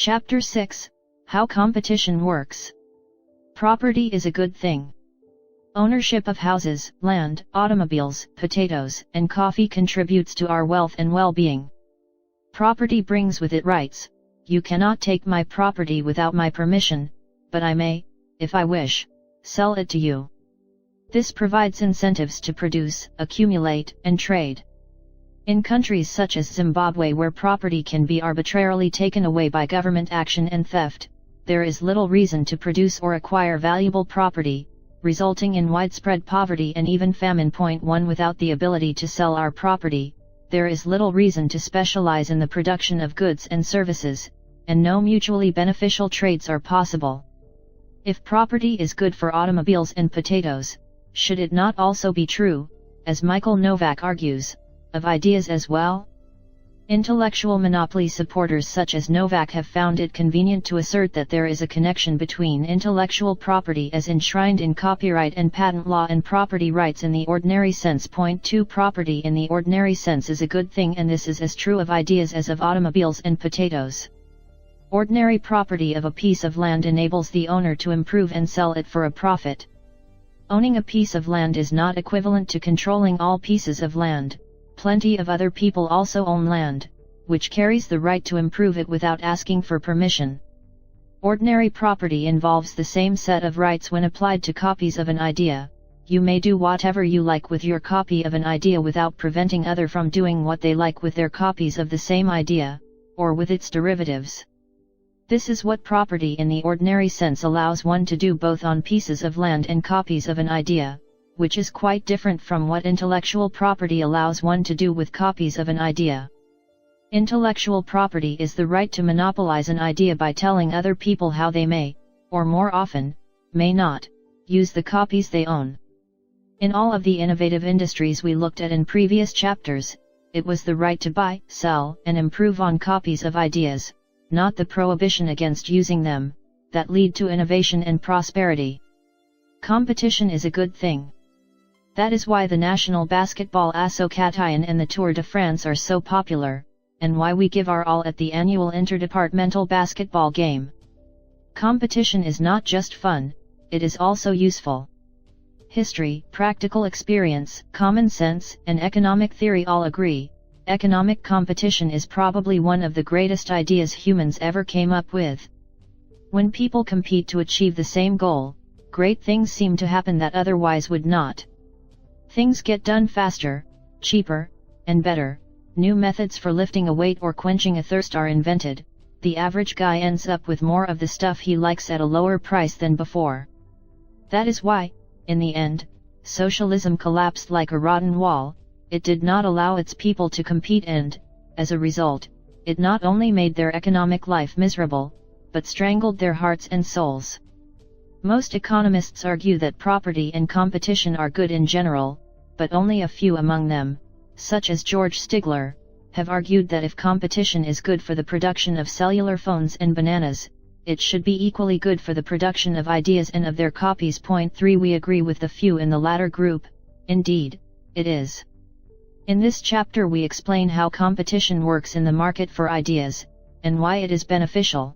Chapter 6, How Competition Works. Property is a good thing. Ownership of houses, land, automobiles, potatoes, and coffee contributes to our wealth and well-being. Property brings with it rights. You cannot take my property without my permission, but I may, if I wish, sell it to you. This provides incentives to produce, accumulate, and trade. In countries such as Zimbabwe, where property can be arbitrarily taken away by government action and theft, there is little reason to produce or acquire valuable property, resulting in widespread poverty and even famine. 1 Without the ability to sell our property, there is little reason to specialize in the production of goods and services, and no mutually beneficial trades are possible. If property is good for automobiles and potatoes, should it not also be true, as Michael Novak argues, of ideas as well? Intellectual monopoly supporters such as Novak have found it convenient to assert that there is a connection between intellectual property as enshrined in copyright and patent law and property rights in the ordinary sense. 2 Property in the ordinary sense is a good thing, and this is as true of ideas as of automobiles and potatoes. Ordinary property of a piece of land enables the owner to improve and sell it for a profit. Owning a piece of land is not equivalent to controlling all pieces of land. Plenty of other people also own land, which carries the right to improve it without asking for permission. Ordinary property involves the same set of rights when applied to copies of an idea. You may do whatever you like with your copy of an idea without preventing others from doing what they like with their copies of the same idea, or with its derivatives. This is what property in the ordinary sense allows one to do both on pieces of land and copies of an idea, which is quite different from what intellectual property allows one to do with copies of an idea. Intellectual property is the right to monopolize an idea by telling other people how they may, or more often, may not, use the copies they own. In all of the innovative industries we looked at in previous chapters, it was the right to buy, sell, and improve on copies of ideas, not the prohibition against using them, that lead to innovation and prosperity. Competition is a good thing. That is why the National Basketball Association and the Tour de France are so popular, and why we give our all at the annual interdepartmental basketball game. Competition is not just fun, it is also useful. History, practical experience, common sense, and economic theory all agree, economic competition is probably one of the greatest ideas humans ever came up with. When people compete to achieve the same goal, great things seem to happen that otherwise would not. Things get done faster, cheaper, and better, new methods for lifting a weight or quenching a thirst are invented, the average guy ends up with more of the stuff he likes at a lower price than before. That is why, in the end, socialism collapsed like a rotten wall. It did not allow its people to compete and, as a result, it not only made their economic life miserable, but strangled their hearts and souls. Most economists argue that property and competition are good in general, but only a few among them, such as George Stigler, have argued that if competition is good for the production of cellular phones and bananas, it should be equally good for the production of ideas and of their copies. 3 We agree with the few in the latter group, indeed, it is. In this chapter we explain how competition works in the market for ideas, and why it is beneficial.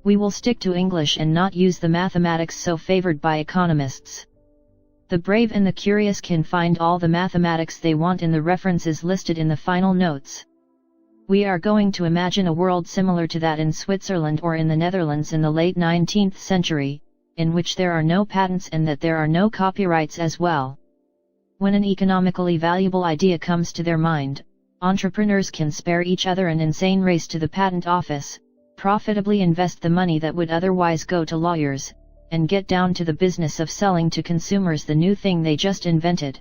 We will stick to English and not use the mathematics so favored by economists. The brave and the curious can find all the mathematics they want in the references listed in the final notes. We are going to imagine a world similar to that in Switzerland or in the Netherlands in the late 19th century, in which there are no patents and that there are no copyrights as well. When an economically valuable idea comes to their mind, entrepreneurs can spare each other an insane race to the patent office, profitably invest the money that would otherwise go to lawyers, and get down to the business of selling to consumers the new thing they just invented.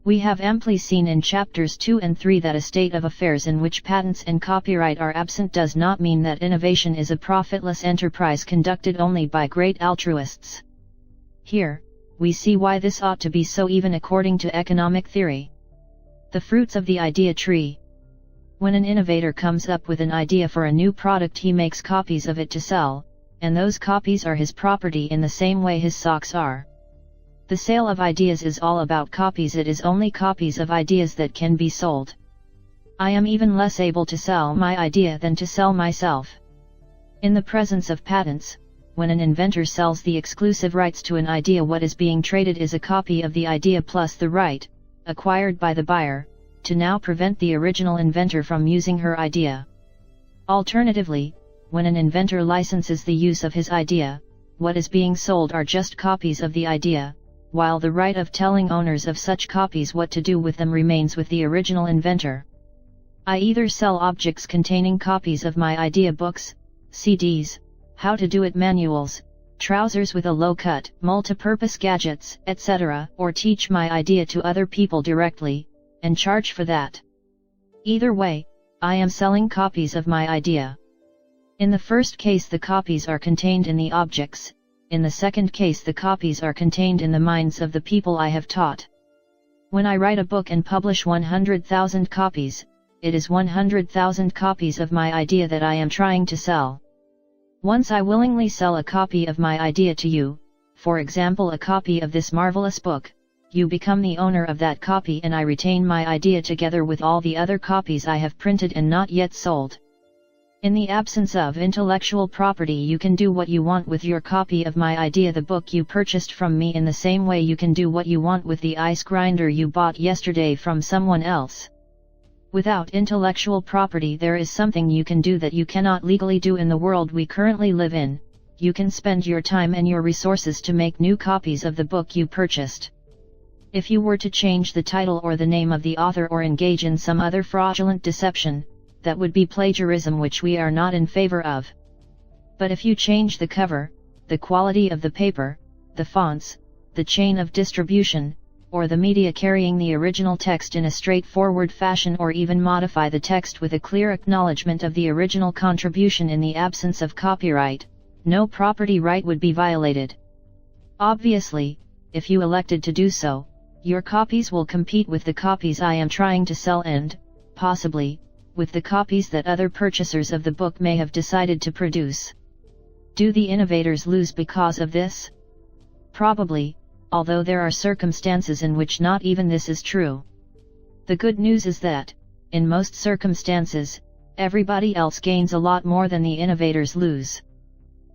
We have amply seen in chapters 2 and 3 that a state of affairs in which patents and copyright are absent does not mean that innovation is a profitless enterprise conducted only by great altruists. Here, we see why this ought to be so even according to economic theory. The fruits of the idea tree. When an innovator comes up with an idea for a new product, he makes copies of it to sell, and those copies are his property in the same way his socks are. The sale of ideas is all about copies. It is only copies of ideas that can be sold. I am even less able to sell my idea than to sell myself. In the presence of patents, when an inventor sells the exclusive rights to an idea, what is being traded is a copy of the idea plus the right, acquired by the buyer, to now prevent the original inventor from using her idea. Alternatively, when an inventor licenses the use of his idea, what is being sold are just copies of the idea, while the right of telling owners of such copies what to do with them remains with the original inventor. I either sell objects containing copies of my idea, books, CDs, how to do it manuals, trousers with a low cut, multi-purpose gadgets, etc., or teach my idea to other people directly, and charge for that. Either way, I am selling copies of my idea. In the first case the copies are contained in the objects, in the second case the copies are contained in the minds of the people I have taught. When I write a book and publish 100,000 copies, it is 100,000 copies of my idea that I am trying to sell. Once I willingly sell a copy of my idea to you, for example a copy of this marvelous book, you become the owner of that copy and I retain my idea together with all the other copies I have printed and not yet sold. In the absence of intellectual property, you can do what you want with your copy of my idea, the book you purchased from me, in the same way you can do what you want with the ice grinder you bought yesterday from someone else. Without intellectual property, there is something you can do that you cannot legally do in the world we currently live in. You can spend your time and your resources to make new copies of the book you purchased. If you were to change the title or the name of the author or engage in some other fraudulent deception, that would be plagiarism, which we are not in favor of. But if you change the cover, the quality of the paper, the fonts, the chain of distribution, or the media carrying the original text in a straightforward fashion, or even modify the text with a clear acknowledgement of the original contribution in the absence of copyright, no property right would be violated. Obviously, if you elected to do so, your copies will compete with the copies I am trying to sell and, possibly, with the copies that other purchasers of the book may have decided to produce. Do the innovators lose because of this? Probably, although there are circumstances in which not even this is true. The good news is that, in most circumstances, everybody else gains a lot more than the innovators lose.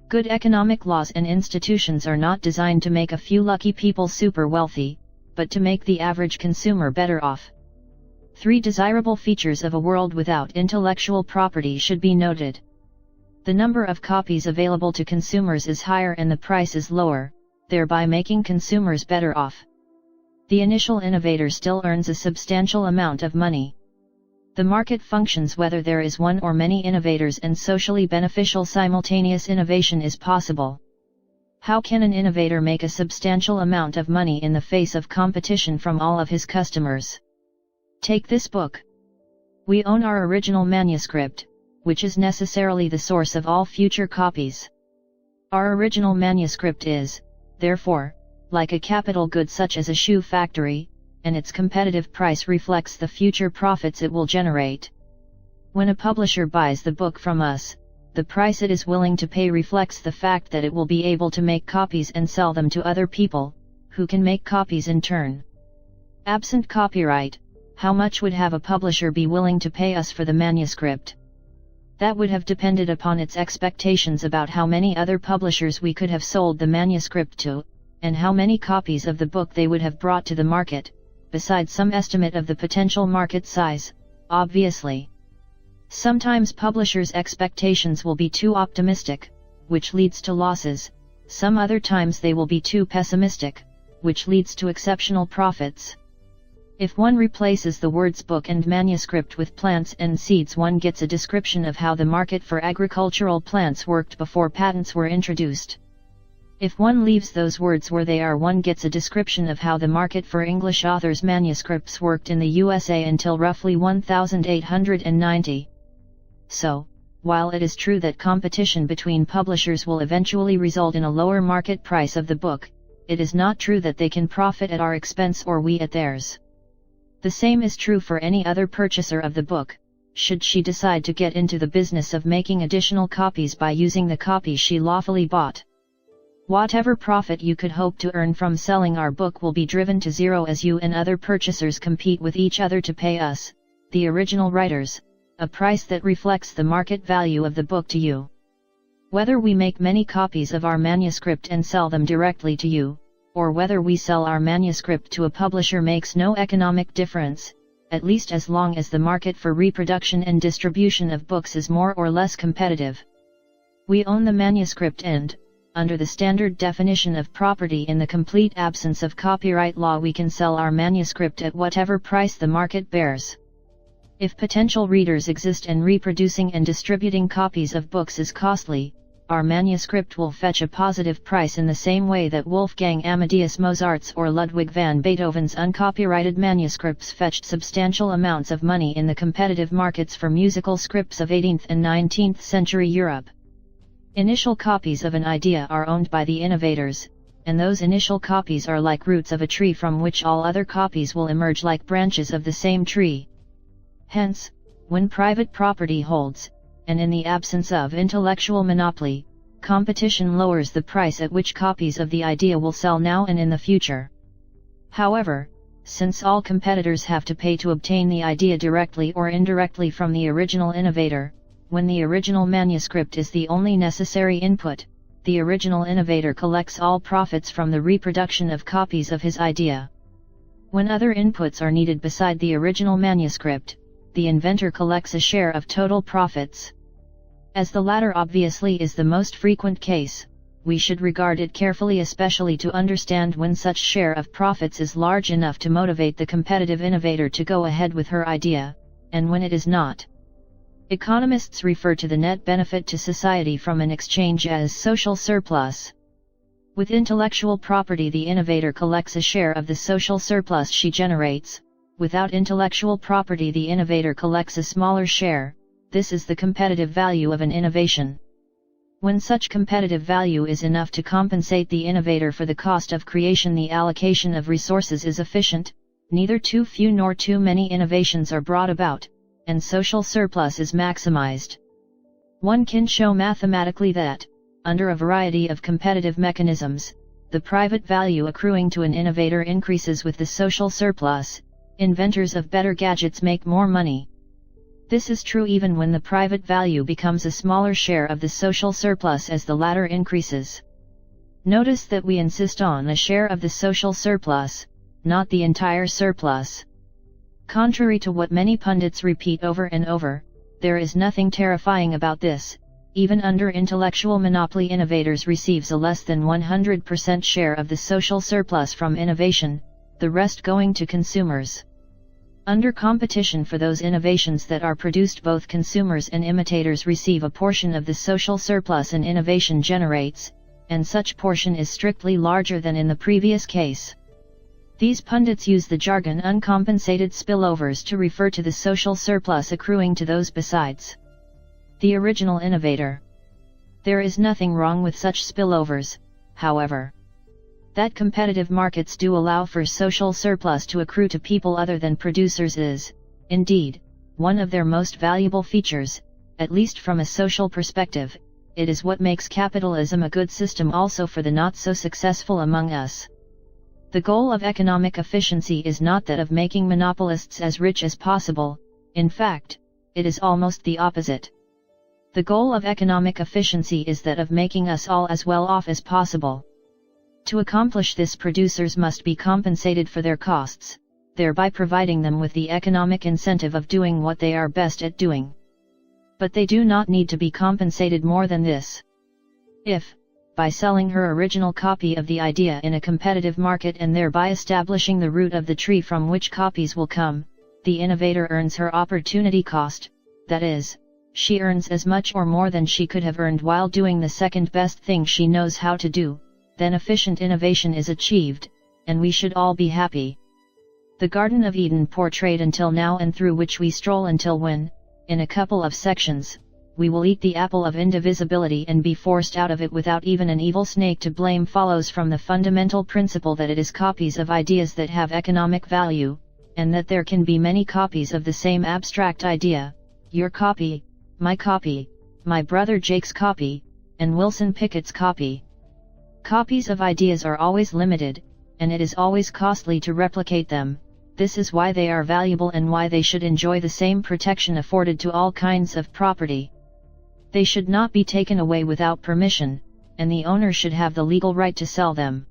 Good economic laws and institutions are not designed to make a few lucky people super wealthy, but to make the average consumer better off. 3 desirable features of a world without intellectual property should be noted. The number of copies available to consumers is higher and the price is lower, thereby making consumers better off. The initial innovator still earns a substantial amount of money. The market functions whether there is one or many innovators, and socially beneficial simultaneous innovation is possible. How can an innovator make a substantial amount of money in the face of competition from all of his customers? Take this book. We own our original manuscript, which is necessarily the source of all future copies. Our original manuscript is, therefore, like a capital good such as a shoe factory, and its competitive price reflects the future profits it will generate. When a publisher buys the book from us, the price it is willing to pay reflects the fact that it will be able to make copies and sell them to other people, who can make copies in turn. Absent copyright, how much would have a publisher be willing to pay us for the manuscript? That would have depended upon its expectations about how many other publishers we could have sold the manuscript to, and how many copies of the book they would have brought to the market, besides some estimate of the potential market size, obviously. Sometimes publishers' expectations will be too optimistic, which leads to losses. Some other times they will be too pessimistic, which leads to exceptional profits. If one replaces the words book and manuscript with plants and seeds, one gets a description of how the market for agricultural plants worked before patents were introduced. If one leaves those words where they are, one gets a description of how the market for English authors' manuscripts worked in the USA until roughly 1890. So, while it is true that competition between publishers will eventually result in a lower market price of the book, it is not true that they can profit at our expense or we at theirs. The same is true for any other purchaser of the book, should she decide to get into the business of making additional copies by using the copy she lawfully bought. Whatever profit you could hope to earn from selling our book will be driven to zero as you and other purchasers compete with each other to pay us, the original writers, a price that reflects the market value of the book to you. Whether we make many copies of our manuscript and sell them directly to you, or whether we sell our manuscript to a publisher makes no economic difference, at least as long as the market for reproduction and distribution of books is more or less competitive. We own the manuscript and, under the standard definition of property in the complete absence of copyright law, we can sell our manuscript at whatever price the market bears. If potential readers exist and reproducing and distributing copies of books is costly, our manuscript will fetch a positive price in the same way that Wolfgang Amadeus Mozart's or Ludwig van Beethoven's uncopyrighted manuscripts fetched substantial amounts of money in the competitive markets for musical scripts of 18th and 19th century Europe. Initial copies of an idea are owned by the innovators, and those initial copies are like roots of a tree from which all other copies will emerge like branches of the same tree. Hence, when private property holds, and in the absence of intellectual monopoly, competition lowers the price at which copies of the idea will sell now and in the future. However, since all competitors have to pay to obtain the idea directly or indirectly from the original innovator, when the original manuscript is the only necessary input, the original innovator collects all profits from the reproduction of copies of his idea. When other inputs are needed beside the original manuscript, the inventor collects a share of total profits. As the latter obviously is the most frequent case, we should regard it carefully, especially to understand when such share of profits is large enough to motivate the competitive innovator to go ahead with her idea, and when it is not. Economists refer to the net benefit to society from an exchange as social surplus. With intellectual property, the innovator collects a share of the social surplus she generates. Without intellectual property, the innovator collects a smaller share. This is the competitive value of an innovation. When such competitive value is enough to compensate the innovator for the cost of creation, the allocation of resources is efficient, neither too few nor too many innovations are brought about, and social surplus is maximized. One can show mathematically that, under a variety of competitive mechanisms, the private value accruing to an innovator increases with the social surplus. Inventors of better gadgets make more money. This is true even when the private value becomes a smaller share of the social surplus as the latter increases. Notice that we insist on a share of the social surplus, not the entire surplus. Contrary to what many pundits repeat over and over, there is nothing terrifying about this. Even under intellectual monopoly, innovators receives a less than 100% share of the social surplus from innovation, the rest going to consumers. Under competition for those innovations that are produced, both consumers and imitators receive a portion of the social surplus an innovation generates, and such portion is strictly larger than in the previous case. These pundits use the jargon uncompensated spillovers to refer to the social surplus accruing to those besides the original innovator. There is nothing wrong with such spillovers, however. That competitive markets do allow for social surplus to accrue to people other than producers is, indeed, one of their most valuable features, at least from a social perspective. It is what makes capitalism a good system also for the not so successful among us. The goal of economic efficiency is not that of making monopolists as rich as possible. In fact, it is almost the opposite. The goal of economic efficiency is that of making us all as well off as possible. To accomplish this, producers must be compensated for their costs, thereby providing them with the economic incentive of doing what they are best at doing. But they do not need to be compensated more than this. If, by selling her original copy of the idea in a competitive market and thereby establishing the root of the tree from which copies will come, the innovator earns her opportunity cost, that is, she earns as much or more than she could have earned while doing the second best thing she knows how to do, then efficient innovation is achieved, and we should all be happy. The Garden of Eden portrayed until now and through which we stroll until when, in a couple of sections, we will eat the apple of indivisibility and be forced out of it without even an evil snake to blame, follows from the fundamental principle that it is copies of ideas that have economic value, and that there can be many copies of the same abstract idea, your copy, my brother Jake's copy, and Wilson Pickett's copy. Copies of ideas are always limited, and it is always costly to replicate them. This is why they are valuable and why they should enjoy the same protection afforded to all kinds of property. They should not be taken away without permission, and the owner should have the legal right to sell them.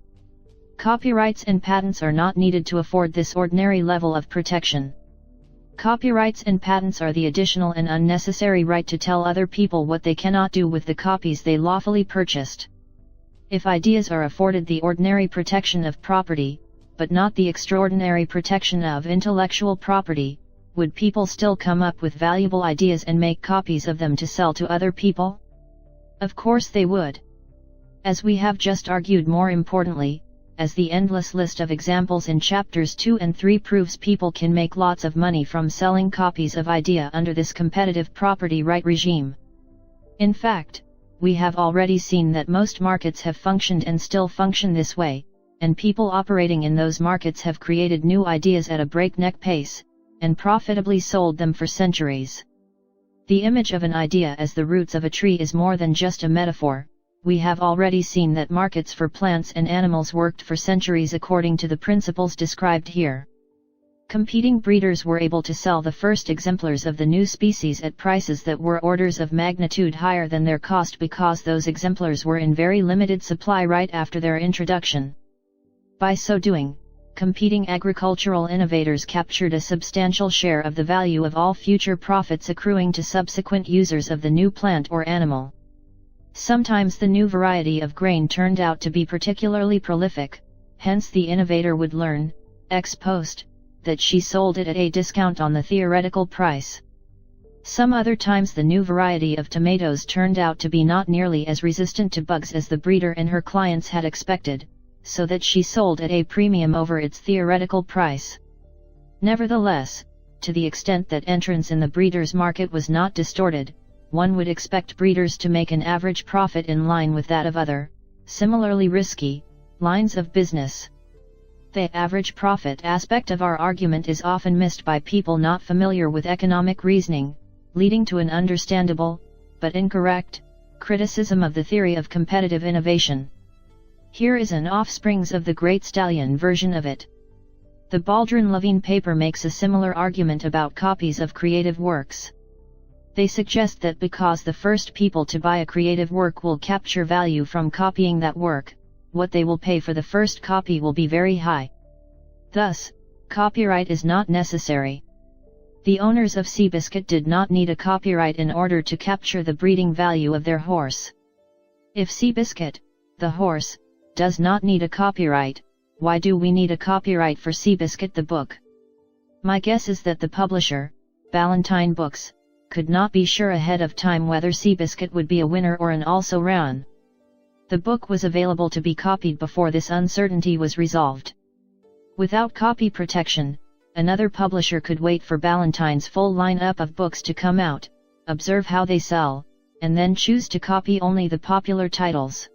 Copyrights and patents are not needed to afford this ordinary level of protection. Copyrights and patents are the additional and unnecessary right to tell other people what they cannot do with the copies they lawfully purchased. If ideas are afforded the ordinary protection of property, but not the extraordinary protection of intellectual property, would people still come up with valuable ideas and make copies of them to sell to other people? Of course they would. As we have just argued, more importantly, as the endless list of examples in chapters 2 and 3 proves, people can make lots of money from selling copies of idea under this competitive property right regime. In fact, we have already seen that most markets have functioned and still function this way, and people operating in those markets have created new ideas at a breakneck pace, and profitably sold them for centuries. The image of an idea as the roots of a tree is more than just a metaphor. We have already seen that markets for plants and animals worked for centuries according to the principles described here. Competing breeders were able to sell the first exemplars of the new species at prices that were orders of magnitude higher than their cost because those exemplars were in very limited supply right after their introduction. By so doing, competing agricultural innovators captured a substantial share of the value of all future profits accruing to subsequent users of the new plant or animal. Sometimes the new variety of grain turned out to be particularly prolific, hence the innovator would learn, ex post, that she sold it at a discount on the theoretical price. Some other times the new variety of tomatoes turned out to be not nearly as resistant to bugs as the breeder and her clients had expected, so that she sold at a premium over its theoretical price. Nevertheless, to the extent that entrance in the breeder's market was not distorted, one would expect breeders to make an average profit in line with that of other, similarly risky, lines of business. The average profit aspect of our argument is often missed by people not familiar with economic reasoning, leading to an understandable, but incorrect, criticism of the theory of competitive innovation. Here is an offsprings of the Great Stallion version of it. The Baldwin-Levine paper makes a similar argument about copies of creative works. They suggest that because the first people to buy a creative work will capture value from copying that work, what they will pay for the first copy will be very high. Thus, copyright is not necessary. The owners of Seabiscuit did not need a copyright in order to capture the breeding value of their horse. If Seabiscuit, the horse, does not need a copyright, why do we need a copyright for Seabiscuit the book? My guess is that the publisher, Ballantine Books, could not be sure ahead of time whether Seabiscuit would be a winner or an also-ran. The book was available to be copied before this uncertainty was resolved. Without copy protection, another publisher could wait for Ballantine's full line-up of books to come out, observe how they sell, and then choose to copy only the popular titles.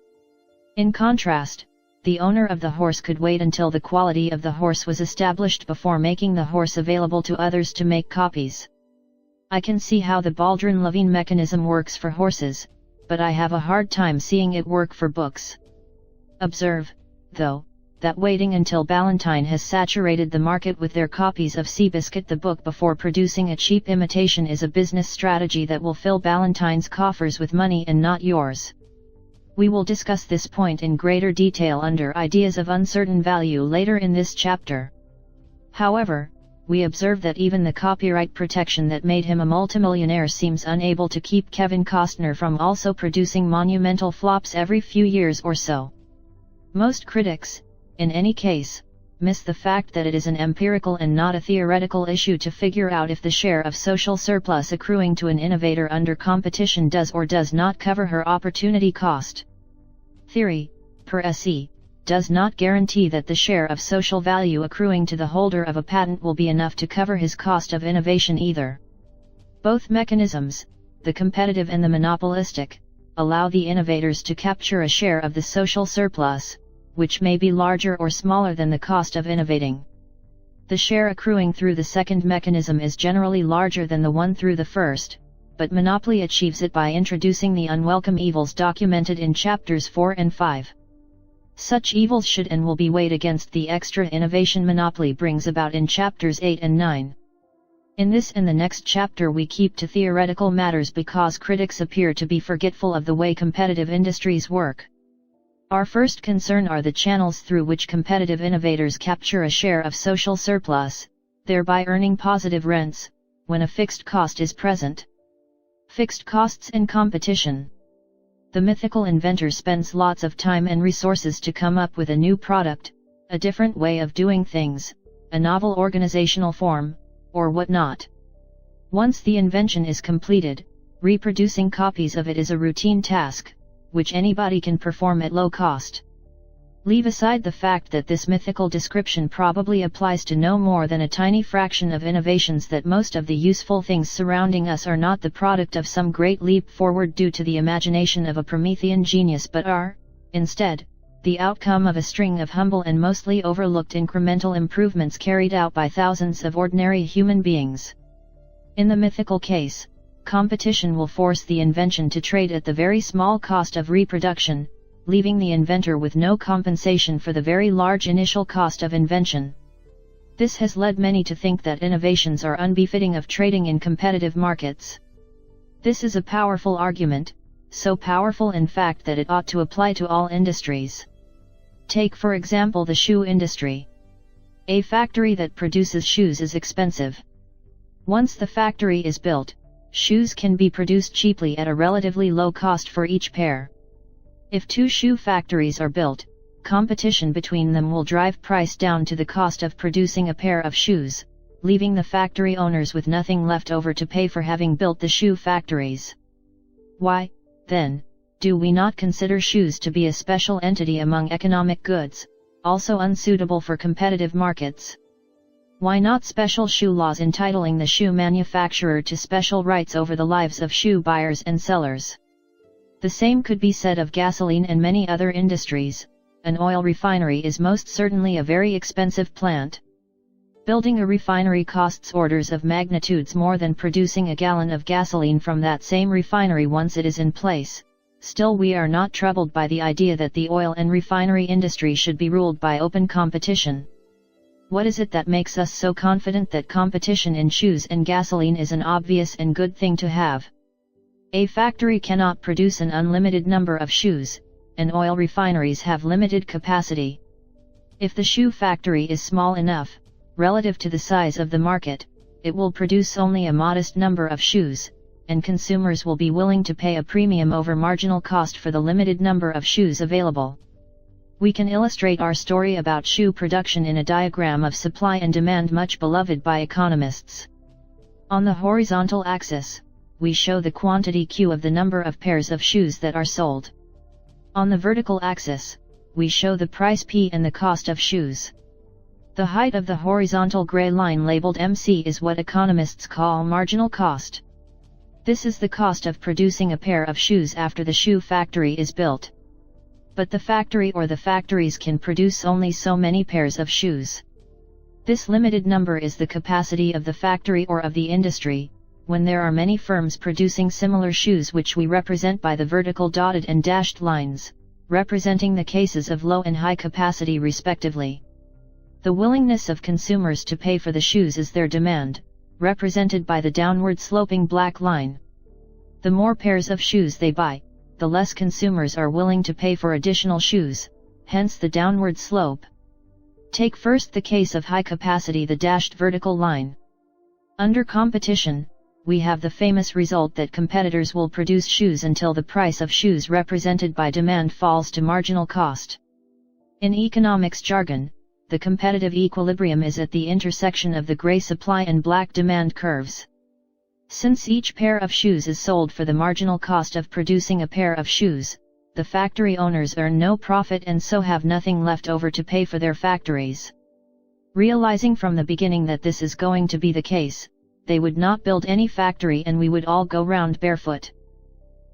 In contrast, the owner of the horse could wait until the quality of the horse was established before making the horse available to others to make copies. I can see how the Baldwin-Levine mechanism works for horses, but I have a hard time seeing it work for books. Observe, though, that waiting until Ballantine has saturated the market with their copies of Seabiscuit the book before producing a cheap imitation is a business strategy that will fill Ballantine's coffers with money and not yours. We will discuss this point in greater detail under Ideas of Uncertain Value later in this chapter. However, we observe that even the copyright protection that made him a multimillionaire seems unable to keep Kevin Costner from also producing monumental flops every few years or so. Most critics, in any case, miss the fact that it is an empirical and not a theoretical issue to figure out if the share of social surplus accruing to an innovator under competition does or does not cover her opportunity cost. Theory, per se, does not guarantee that the share of social value accruing to the holder of a patent will be enough to cover his cost of innovation either. Both mechanisms, the competitive and the monopolistic, allow the innovators to capture a share of the social surplus, which may be larger or smaller than the cost of innovating. The share accruing through the second mechanism is generally larger than the one through the first, but monopoly achieves it by introducing the unwelcome evils documented in chapters 4 and 5. Such evils should and will be weighed against the extra innovation monopoly brings about in chapters 8 and 9. In this and the next chapter we keep to theoretical matters because critics appear to be forgetful of the way competitive industries work. Our first concern are the channels through which competitive innovators capture a share of social surplus, thereby earning positive rents, when a fixed cost is present. Fixed costs and competition. The mythical inventor spends lots of time and resources to come up with a new product, a different way of doing things, a novel organizational form, or whatnot. Once the invention is completed, reproducing copies of it is a routine task, which anybody can perform at low cost. Leave aside the fact that this mythical description probably applies to no more than a tiny fraction of innovations, that most of the useful things surrounding us are not the product of some great leap forward due to the imagination of a Promethean genius but are, instead, the outcome of a string of humble and mostly overlooked incremental improvements carried out by thousands of ordinary human beings. In the mythical case, competition will force the invention to trade at the very small cost of reproduction, leaving the inventor with no compensation for the very large initial cost of invention. This has led many to think that innovations are unbefitting of trading in competitive markets. This is a powerful argument, so powerful in fact that it ought to apply to all industries. Take for example the shoe industry. A factory that produces shoes is expensive. Once the factory is built, shoes can be produced cheaply at a relatively low cost for each pair. If two shoe factories are built, competition between them will drive price down to the cost of producing a pair of shoes, leaving the factory owners with nothing left over to pay for having built the shoe factories. Why, then, do we not consider shoes to be a special entity among economic goods, also unsuitable for competitive markets? Why not special shoe laws entitling the shoe manufacturer to special rights over the lives of shoe buyers and sellers? The same could be said of gasoline and many other industries. An oil refinery is most certainly a very expensive plant. Building a refinery costs orders of magnitudes more than producing a gallon of gasoline from that same refinery once it is in place. Still, we are not troubled by the idea that the oil and refinery industry should be ruled by open competition. What is it that makes us so confident that competition in shoes and gasoline is an obvious and good thing to have? A factory cannot produce an unlimited number of shoes, and oil refineries have limited capacity. If the shoe factory is small enough, relative to the size of the market, it will produce only a modest number of shoes, and consumers will be willing to pay a premium over marginal cost for the limited number of shoes available. We can illustrate our story about shoe production in a diagram of supply and demand much beloved by economists. On the horizontal axis, we show the quantity Q of the number of pairs of shoes that are sold. On the vertical axis, we show the price P and the cost of shoes. The height of the horizontal gray line labeled MC is what economists call marginal cost. This is the cost of producing a pair of shoes after the shoe factory is built. But the factory or the factories can produce only so many pairs of shoes. This limited number is the capacity of the factory or of the industry, when there are many firms producing similar shoes, which we represent by the vertical dotted and dashed lines, representing the cases of low and high capacity respectively. The willingness of consumers to pay for the shoes is their demand, represented by the downward sloping black line. The more pairs of shoes they buy, the less consumers are willing to pay for additional shoes, hence the downward slope. Take first the case of high capacity, the dashed vertical line. Under competition, we have the famous result that competitors will produce shoes until the price of shoes represented by demand falls to marginal cost. In economics jargon, the competitive equilibrium is at the intersection of the gray supply and black demand curves. Since each pair of shoes is sold for the marginal cost of producing a pair of shoes, the factory owners earn no profit and so have nothing left over to pay for their factories. Realizing from the beginning that this is going to be the case, they would not build any factory and we would all go round barefoot.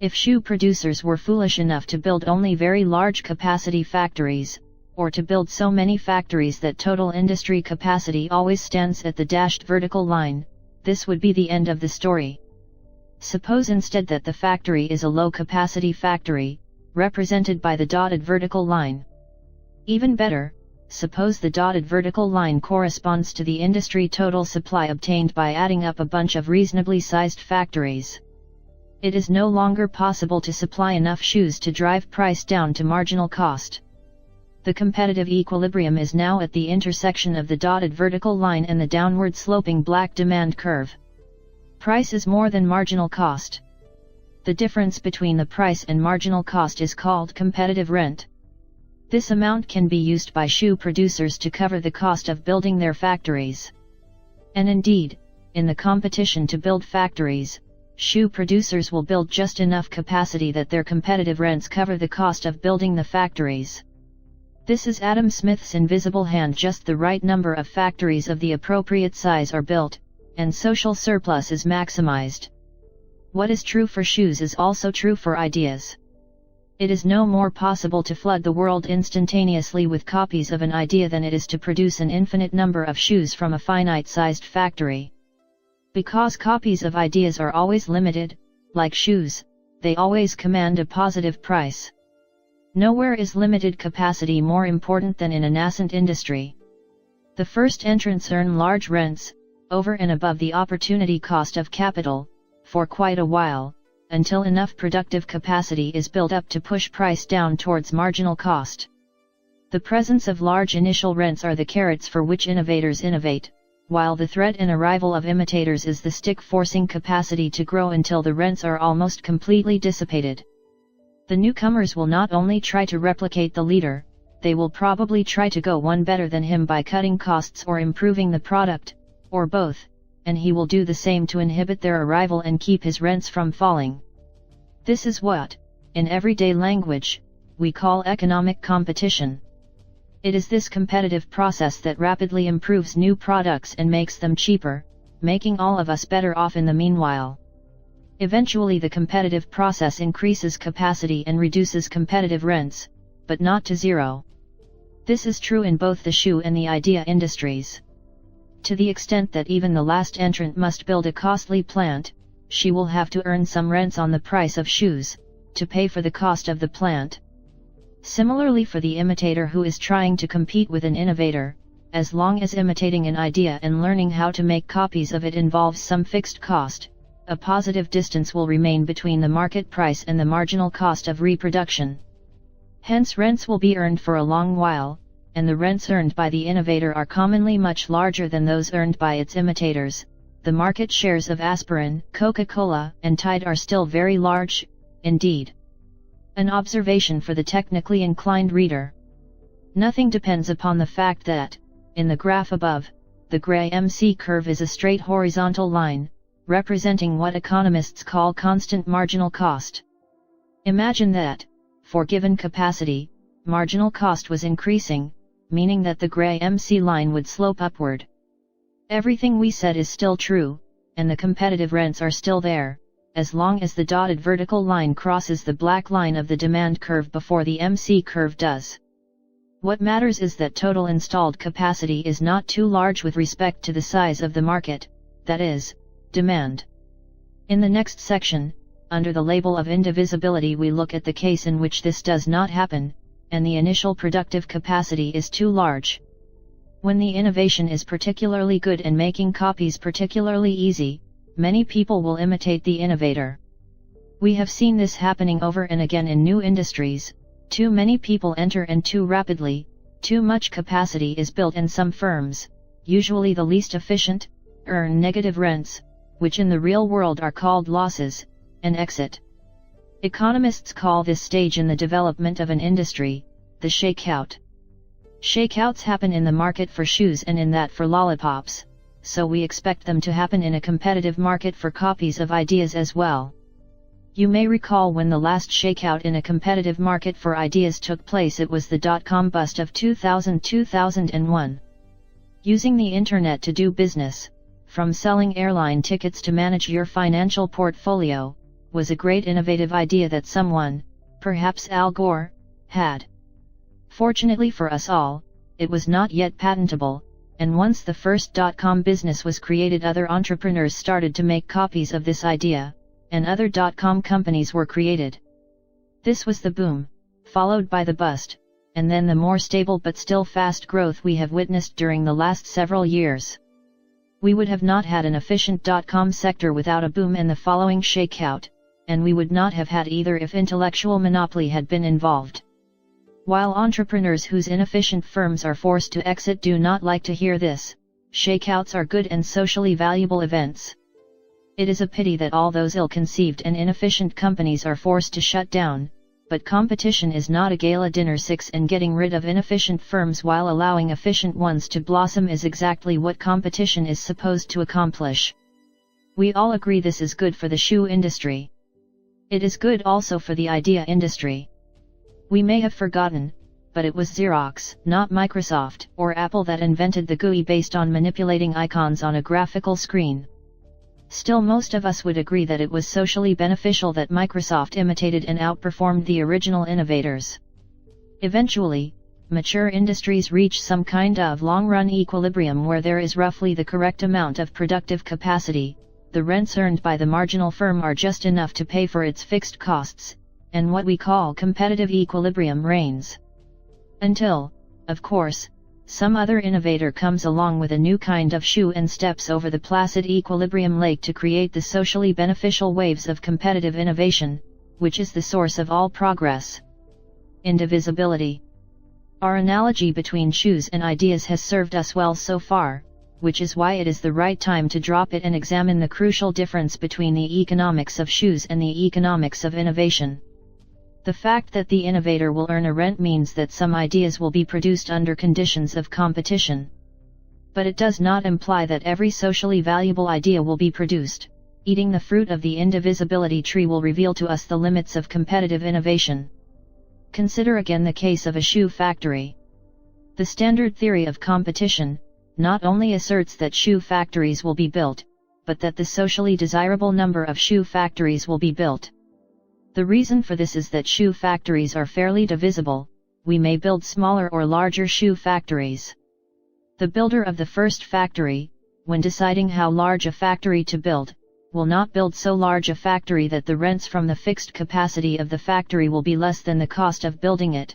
If shoe producers were foolish enough to build only very large capacity factories, or to build so many factories that total industry capacity always stands at the dashed vertical line, this would be the end of the story. Suppose instead that the factory is a low capacity factory, represented by the dotted vertical line. Even better, suppose the dotted vertical line corresponds to the industry total supply obtained by adding up a bunch of reasonably sized factories. It is no longer possible to supply enough shoes to drive price down to marginal cost. The competitive equilibrium is now at the intersection of the dotted vertical line and the downward sloping black demand curve. Price is more than marginal cost. The difference between the price and marginal cost is called competitive rent. This amount can be used by shoe producers to cover the cost of building their factories. And indeed, in the competition to build factories, shoe producers will build just enough capacity that their competitive rents cover the cost of building the factories. This is Adam Smith's invisible hand. Just the right number of factories of the appropriate size are built, and social surplus is maximized. What is true for shoes is also true for ideas. It is no more possible to flood the world instantaneously with copies of an idea than it is to produce an infinite number of shoes from a finite-sized factory. Because copies of ideas are always limited, like shoes, they always command a positive price. Nowhere is limited capacity more important than in a nascent industry. The first entrants earn large rents, over and above the opportunity cost of capital, for quite a while, until enough productive capacity is built up to push price down towards marginal cost. The presence of large initial rents are the carrots for which innovators innovate, while the threat and arrival of imitators is the stick forcing capacity to grow until the rents are almost completely dissipated. The newcomers will not only try to replicate the leader, they will probably try to go one better than him by cutting costs or improving the product, or both, and he will do the same to inhibit their arrival and keep his rents from falling. This is what, in everyday language, we call economic competition. It is this competitive process that rapidly improves new products and makes them cheaper, making all of us better off in the meanwhile. Eventually the competitive process increases capacity and reduces competitive rents, but not to zero. This is true in both the shoe and the idea industries. To the extent that even the last entrant must build a costly plant, she will have to earn some rents on the price of shoes, to pay for the cost of the plant. Similarly for the imitator who is trying to compete with an innovator, as long as imitating an idea and learning how to make copies of it involves some fixed cost, a positive distance will remain between the market price and the marginal cost of reproduction. Hence rents will be earned for a long while, and the rents earned by the innovator are commonly much larger than those earned by its imitators. The market shares of aspirin, Coca-Cola, and Tide are still very large, indeed. An observation for the technically inclined reader. Nothing depends upon the fact that, in the graph above, the gray MC curve is a straight horizontal line, representing what economists call constant marginal cost. Imagine that, for given capacity, marginal cost was increasing, meaning that the gray MC line would slope upward. Everything we said is still true, and the competitive rents are still there, as long as the dotted vertical line crosses the black line of the demand curve before the MC curve does. What matters is that total installed capacity is not too large with respect to the size of the market, that is, demand. In the next section, under the label of indivisibility, we look at the case in which this does not happen, and the initial productive capacity is too large. When the innovation is particularly good and making copies particularly easy, many people will imitate the innovator. We have seen this happening over and again in new industries. Too many people enter and too rapidly, too much capacity is built, and some firms, usually the least efficient, earn negative rents, which in the real world are called losses, and exit. Economists call this stage in the development of an industry, the shakeout. Shakeouts happen in the market for shoes and in that for lollipops, so we expect them to happen in a competitive market for copies of ideas as well. You may recall when the last shakeout in a competitive market for ideas took place. It was the dot-com bust of 2000-2001. Using the internet to do business, from selling airline tickets to manage your financial portfolio, was a great innovative idea that someone, perhaps Al Gore, had. Fortunately for us all, it was not yet patentable, and once the first dot-com business was created, other entrepreneurs started to make copies of this idea, and other dot-com companies were created. This was the boom, followed by the bust, and then the more stable but still fast growth we have witnessed during the last several years. We would have not had an efficient .com sector without a boom and the following shakeout, and we would not have had either if intellectual monopoly had been involved. While entrepreneurs whose inefficient firms are forced to exit do not like to hear this, shakeouts are good and socially valuable events. It is a pity that all those ill-conceived and inefficient companies are forced to shut down, but competition is not a gala dinner. 6 And getting rid of inefficient firms while allowing efficient ones to blossom is exactly what competition is supposed to accomplish. We all agree this is good for the shoe industry. It is good also for the idea industry. We may have forgotten, but it was Xerox, not Microsoft or Apple, that invented the GUI based on manipulating icons on a graphical screen. Still, most of us would agree that it was socially beneficial that Microsoft imitated and outperformed the original innovators. Eventually, mature industries reach some kind of long-run equilibrium where there is roughly the correct amount of productive capacity, the rents earned by the marginal firm are just enough to pay for its fixed costs, and what we call competitive equilibrium reigns. Until, of course, some other innovator comes along with a new kind of shoe and steps over the placid equilibrium lake to create the socially beneficial waves of competitive innovation, which is the source of all progress. Indivisibility. Our analogy between shoes and ideas has served us well so far, which is why it is the right time to drop it and examine the crucial difference between the economics of shoes and the economics of innovation. The fact that the innovator will earn a rent means that some ideas will be produced under conditions of competition. But it does not imply that every socially valuable idea will be produced. Eating the fruit of the indivisibility tree will reveal to us the limits of competitive innovation. Consider again the case of a shoe factory. The standard theory of competition not only asserts that shoe factories will be built, but that the socially desirable number of shoe factories will be built. The reason for this is that shoe factories are fairly divisible. We may build smaller or larger shoe factories. The builder of the first factory, when deciding how large a factory to build, will not build so large a factory that the rents from the fixed capacity of the factory will be less than the cost of building it.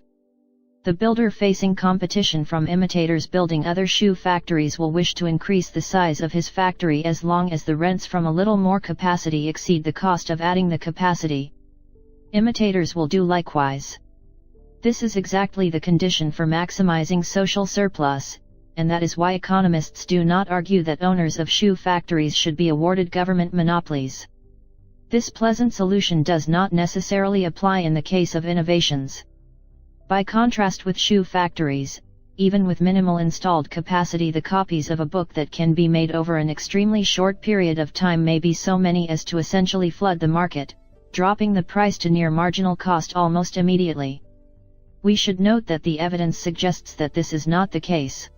The builder facing competition from imitators building other shoe factories will wish to increase the size of his factory as long as the rents from a little more capacity exceed the cost of adding the capacity. Imitators will do likewise. This is exactly the condition for maximizing social surplus, and that is why economists do not argue that owners of shoe factories should be awarded government monopolies. This pleasant solution does not necessarily apply in the case of innovations. By contrast with shoe factories, even with minimal installed capacity, the copies of a book that can be made over an extremely short period of time may be so many as to essentially flood the market, dropping the price to near marginal cost almost immediately. We should note that the evidence suggests that this is not the case.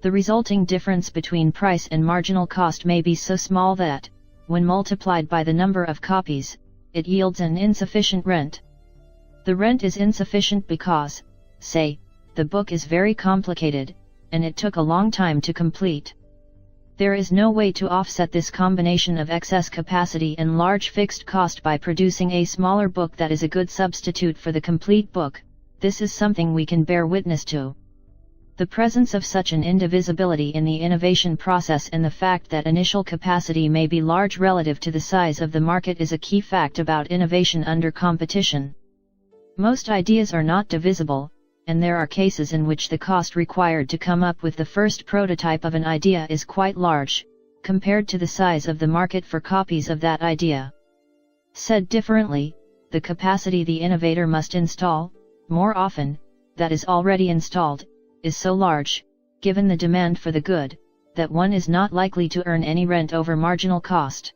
The resulting difference between price and marginal cost may be so small that, when multiplied by the number of copies, it yields an insufficient rent. The rent is insufficient because, say, the book is very complicated, and it took a long time to complete. There is no way to offset this combination of excess capacity and large fixed cost by producing a smaller book that is a good substitute for the complete book. This is something we can bear witness to. The presence of such an indivisibility in the innovation process and the fact that initial capacity may be large relative to the size of the market is a key fact about innovation under competition. Most ideas are not divisible, and there are cases in which the cost required to come up with the first prototype of an idea is quite large, compared to the size of the market for copies of that idea. Said differently, the capacity the innovator must install, more often, that is already installed, is so large, given the demand for the good, that one is not likely to earn any rent over marginal cost.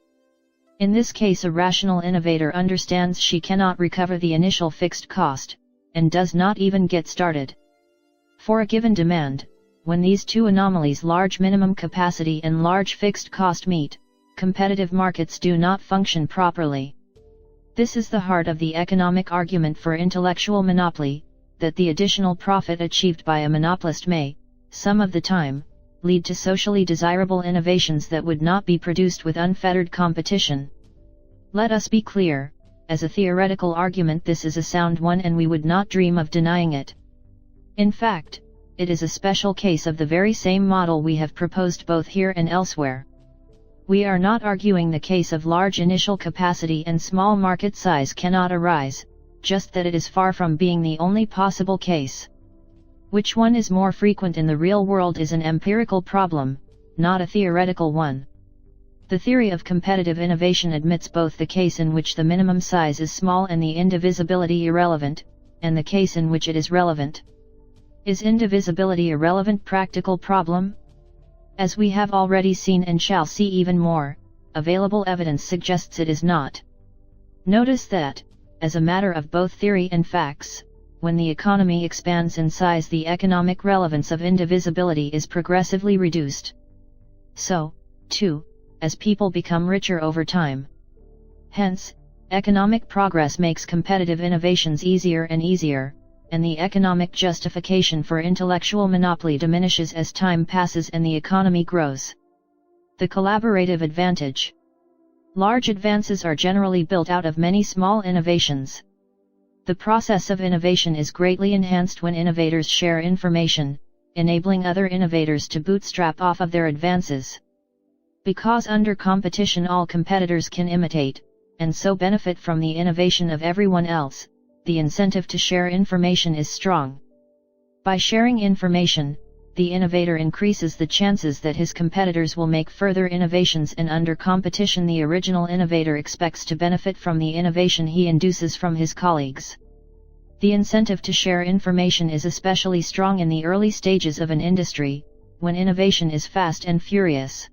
In this case, a rational innovator understands she cannot recover the initial fixed cost, and does not even get started. For a given demand, when these two anomalies, large minimum capacity and large fixed cost, meet, competitive markets do not function properly. This is the heart of the economic argument for intellectual monopoly, that the additional profit achieved by a monopolist may, some of the time, lead to socially desirable innovations that would not be produced with unfettered competition. Let us be clear, as a theoretical argument this is a sound one and we would not dream of denying it. In fact, it is a special case of the very same model we have proposed both here and elsewhere. We are not arguing the case of large initial capacity and small market size cannot arise, just that it is far from being the only possible case. Which one is more frequent in the real world is an empirical problem, not a theoretical one. The theory of competitive innovation admits both the case in which the minimum size is small and the indivisibility irrelevant, and the case in which it is relevant. Is indivisibility a relevant practical problem? As we have already seen and shall see even more, available evidence suggests it is not. Notice that, as a matter of both theory and facts, when the economy expands in size the economic relevance of indivisibility is progressively reduced. So, too, as people become richer over time. Hence, economic progress makes competitive innovations easier and easier, and the economic justification for intellectual monopoly diminishes as time passes and the economy grows. The collaborative advantage. Large advances are generally built out of many small innovations. The process of innovation is greatly enhanced when innovators share information, enabling other innovators to bootstrap off of their advances. Because under competition all competitors can imitate, and so benefit from the innovation of everyone else, the incentive to share information is strong. By sharing information, the innovator increases the chances that his competitors will make further innovations, and under competition the original innovator expects to benefit from the innovation he induces from his colleagues. The incentive to share information is especially strong in the early stages of an industry, when innovation is fast and furious.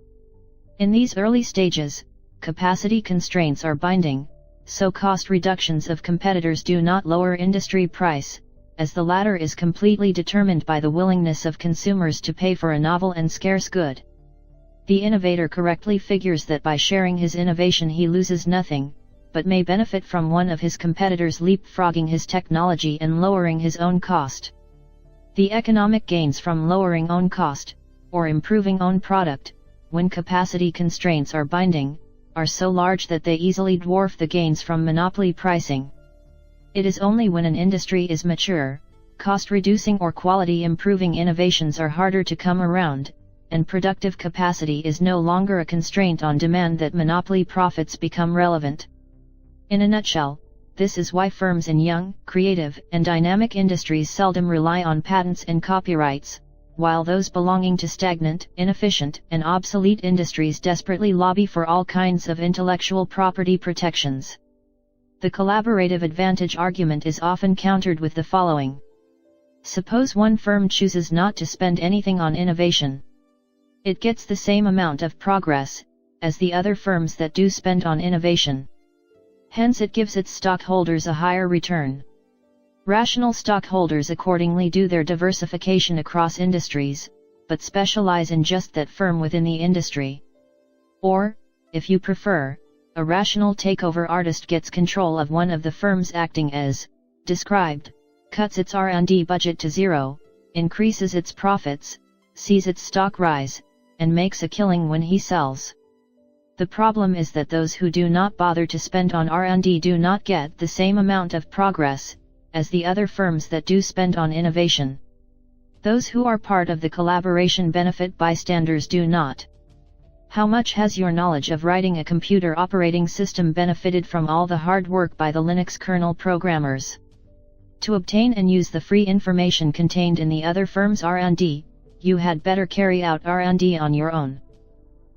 In these early stages, capacity constraints are binding, so cost reductions of competitors do not lower industry price, as the latter is completely determined by the willingness of consumers to pay for a novel and scarce good. The innovator correctly figures that by sharing his innovation he loses nothing, but may benefit from one of his competitors leapfrogging his technology and lowering his own cost. The economic gains from lowering own cost, or improving own product, when capacity constraints are binding, are so large that they easily dwarf the gains from monopoly pricing. It is only when an industry is mature, cost-reducing or quality-improving innovations are harder to come around, and productive capacity is no longer a constraint on demand that monopoly profits become relevant. In a nutshell, this is why firms in young, creative, and dynamic industries seldom rely on patents and copyrights, while those belonging to stagnant, inefficient, and obsolete industries desperately lobby for all kinds of intellectual property protections. The collaborative advantage argument is often countered with the following. Suppose one firm chooses not to spend anything on innovation. It gets the same amount of progress as the other firms that do spend on innovation. Hence it gives its stockholders a higher return. Rational stockholders accordingly do their diversification across industries, but specialize in just that firm within the industry. Or, if you prefer, a rational takeover artist gets control of one of the firms acting as described, cuts its R&D budget to zero, increases its profits, sees its stock rise, and makes a killing when he sells. The problem is that those who do not bother to spend on R&D do not get the same amount of progress as the other firms that do spend on innovation. Those who are part of the collaboration benefit, bystanders do not. How much has your knowledge of writing a computer operating system benefited from all the hard work by the Linux kernel programmers? To obtain and use the free information contained in the other firm's R&D, you had better carry out R&D on your own.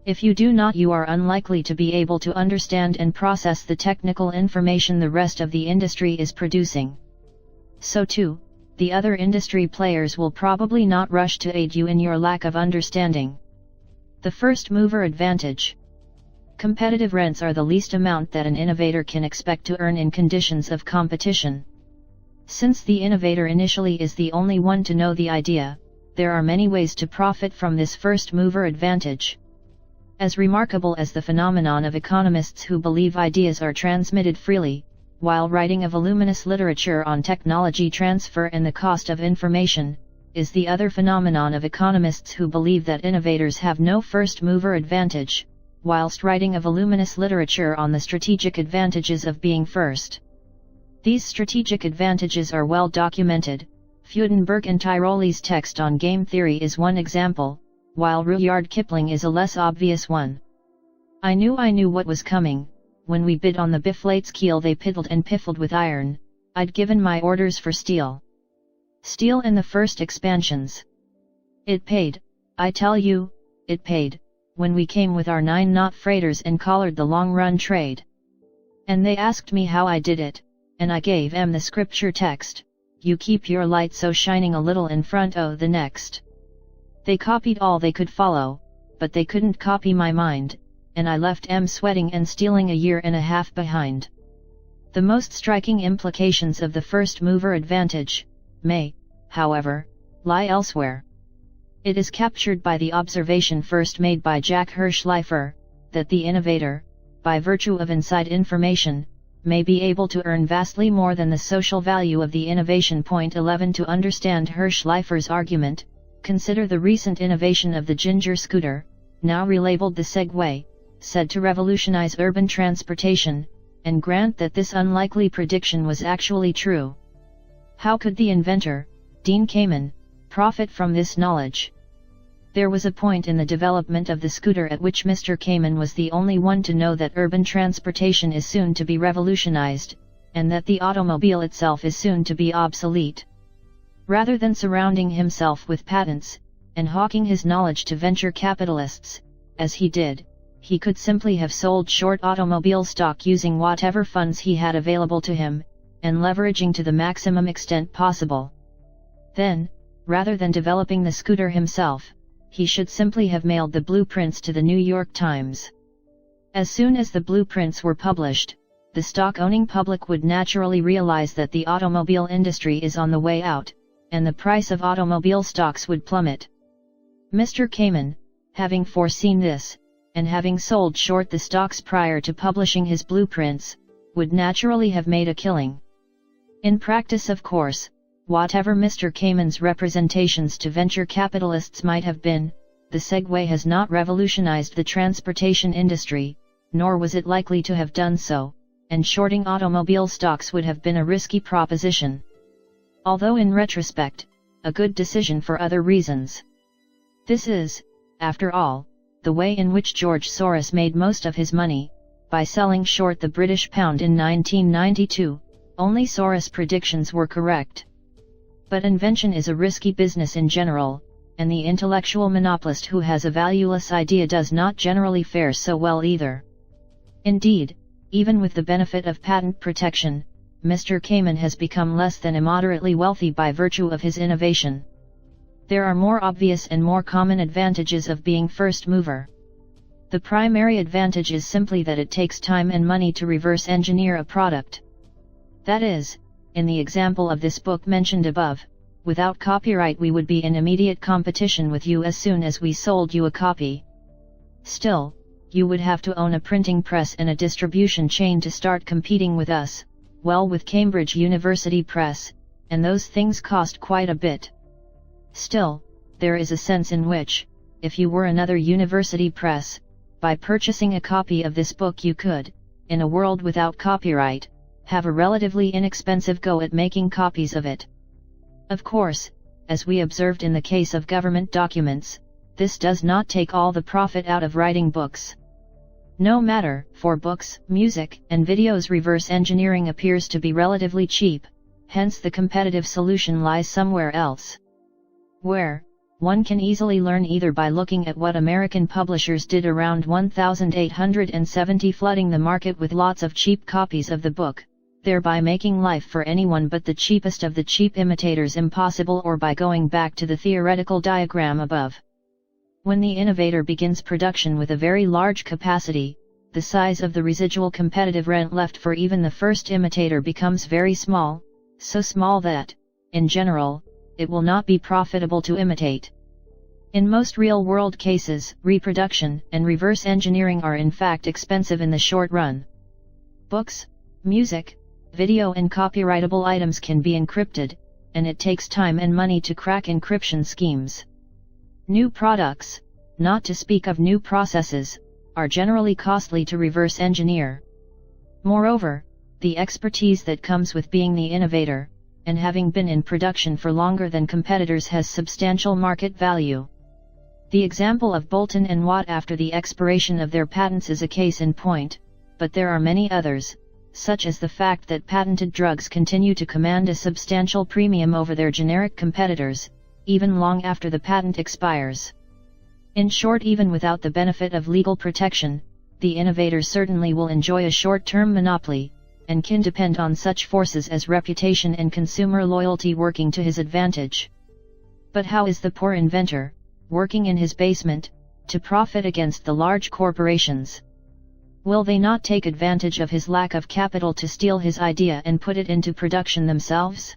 If you do not, you are unlikely to be able to understand and process the technical information the rest of the industry is producing. So too, the other industry players will probably not rush to aid you in your lack of understanding. The first mover advantage. Competitive rents are the least amount that an innovator can expect to earn in conditions of competition. Since the innovator initially is the only one to know the idea, there are many ways to profit from this first mover advantage. As remarkable as the phenomenon of economists who believe ideas are transmitted freely, while writing a voluminous literature on technology transfer and the cost of information, is the other phenomenon of economists who believe that innovators have no first mover advantage, whilst writing a voluminous literature on the strategic advantages of being first. These strategic advantages are well documented, Freudenberg and Tyrole's text on game theory is one example, while Rudyard Kipling is a less obvious one. I knew what was coming. When we bid on the Biflate's keel, they piddled and piffled with iron. I'd given my orders for steel. Steel in the first expansions. It paid, I tell you, it paid, when we came with our 9-knot freighters and collared the long-run trade. And they asked me how I did it, and I gave 'em the scripture text, you keep your light so shining a little in front o' the next. They copied all they could follow, but they couldn't copy my mind, and I left 'em sweating and stealing a year and a half behind. The most striking implications of the first mover advantage may, however, lie elsewhere. It is captured by the observation first made by Jack Hirschleifer, that the innovator, by virtue of inside information, may be able to earn vastly more than the social value of the innovation. Point 11. To understand Hirschleifer's argument, consider the recent innovation of the Ginger scooter, now relabeled the Segway, said to revolutionize urban transportation, and grant that this unlikely prediction was actually true. How could the inventor, Dean Kamen, profit from this knowledge? There was a point in the development of the scooter at which Mr. Kamen was the only one to know that urban transportation is soon to be revolutionized, and that the automobile itself is soon to be obsolete. Rather than surrounding himself with patents, and hawking his knowledge to venture capitalists, as he did, he could simply have sold short automobile stock using whatever funds he had available to him, and leveraging to the maximum extent possible. Then, rather than developing the scooter himself, he should simply have mailed the blueprints to the New York Times. As soon as the blueprints were published, the stock-owning public would naturally realize that the automobile industry is on the way out, and the price of automobile stocks would plummet. Mr. Kamen, having foreseen this, and having sold short the stocks prior to publishing his blueprints, would naturally have made a killing. In practice, of course, whatever Mr. Kamen's representations to venture capitalists might have been, the Segway has not revolutionized the transportation industry, nor was it likely to have done so, and shorting automobile stocks would have been a risky proposition. Although in retrospect, a good decision for other reasons. This is, after all, the way in which George Soros made most of his money, by selling short the British pound in 1992, only Soros' predictions were correct. But invention is a risky business in general, and the intellectual monopolist who has a valueless idea does not generally fare so well either. Indeed, even with the benefit of patent protection, Mr. Kamen has become less than immoderately wealthy by virtue of his innovation. There are more obvious and more common advantages of being first mover. The primary advantage is simply that it takes time and money to reverse engineer a product. That is, in the example of this book mentioned above, without copyright we would be in immediate competition with you as soon as we sold you a copy. Still, you would have to own a printing press and a distribution chain to start competing with us, well, with Cambridge University Press, and those things cost quite a bit. Still, there is a sense in which, if you were another university press, by purchasing a copy of this book you could, in a world without copyright, have a relatively inexpensive go at making copies of it. Of course, as we observed in the case of government documents, this does not take all the profit out of writing books. No matter, for books, music, and videos reverse engineering appears to be relatively cheap, hence the competitive solution lies somewhere else. Where, one can easily learn either by looking at what American publishers did around 1870 flooding the market with lots of cheap copies of the book, thereby making life for anyone but the cheapest of the cheap imitators impossible, or by going back to the theoretical diagram above. When the innovator begins production with a very large capacity, the size of the residual competitive rent left for even the first imitator becomes very small, so small that, in general, it will not be profitable to imitate. In most real-world cases, reproduction and reverse engineering are in fact expensive in the short run. Books, music, video and copyrightable items can be encrypted, and it takes time and money to crack encryption schemes. New products, not to speak of new processes, are generally costly to reverse engineer. Moreover, the expertise that comes with being the innovator, and having been in production for longer than competitors has substantial market value. The example of Bolton and Watt after the expiration of their patents is a case in point, but there are many others, such as the fact that patented drugs continue to command a substantial premium over their generic competitors, even long after the patent expires. In short, even without the benefit of legal protection, the innovator certainly will enjoy a short-term monopoly, and can depend on such forces as reputation and consumer loyalty working to his advantage. But how is the poor inventor, working in his basement, to profit against the large corporations? Will they not take advantage of his lack of capital to steal his idea and put it into production themselves?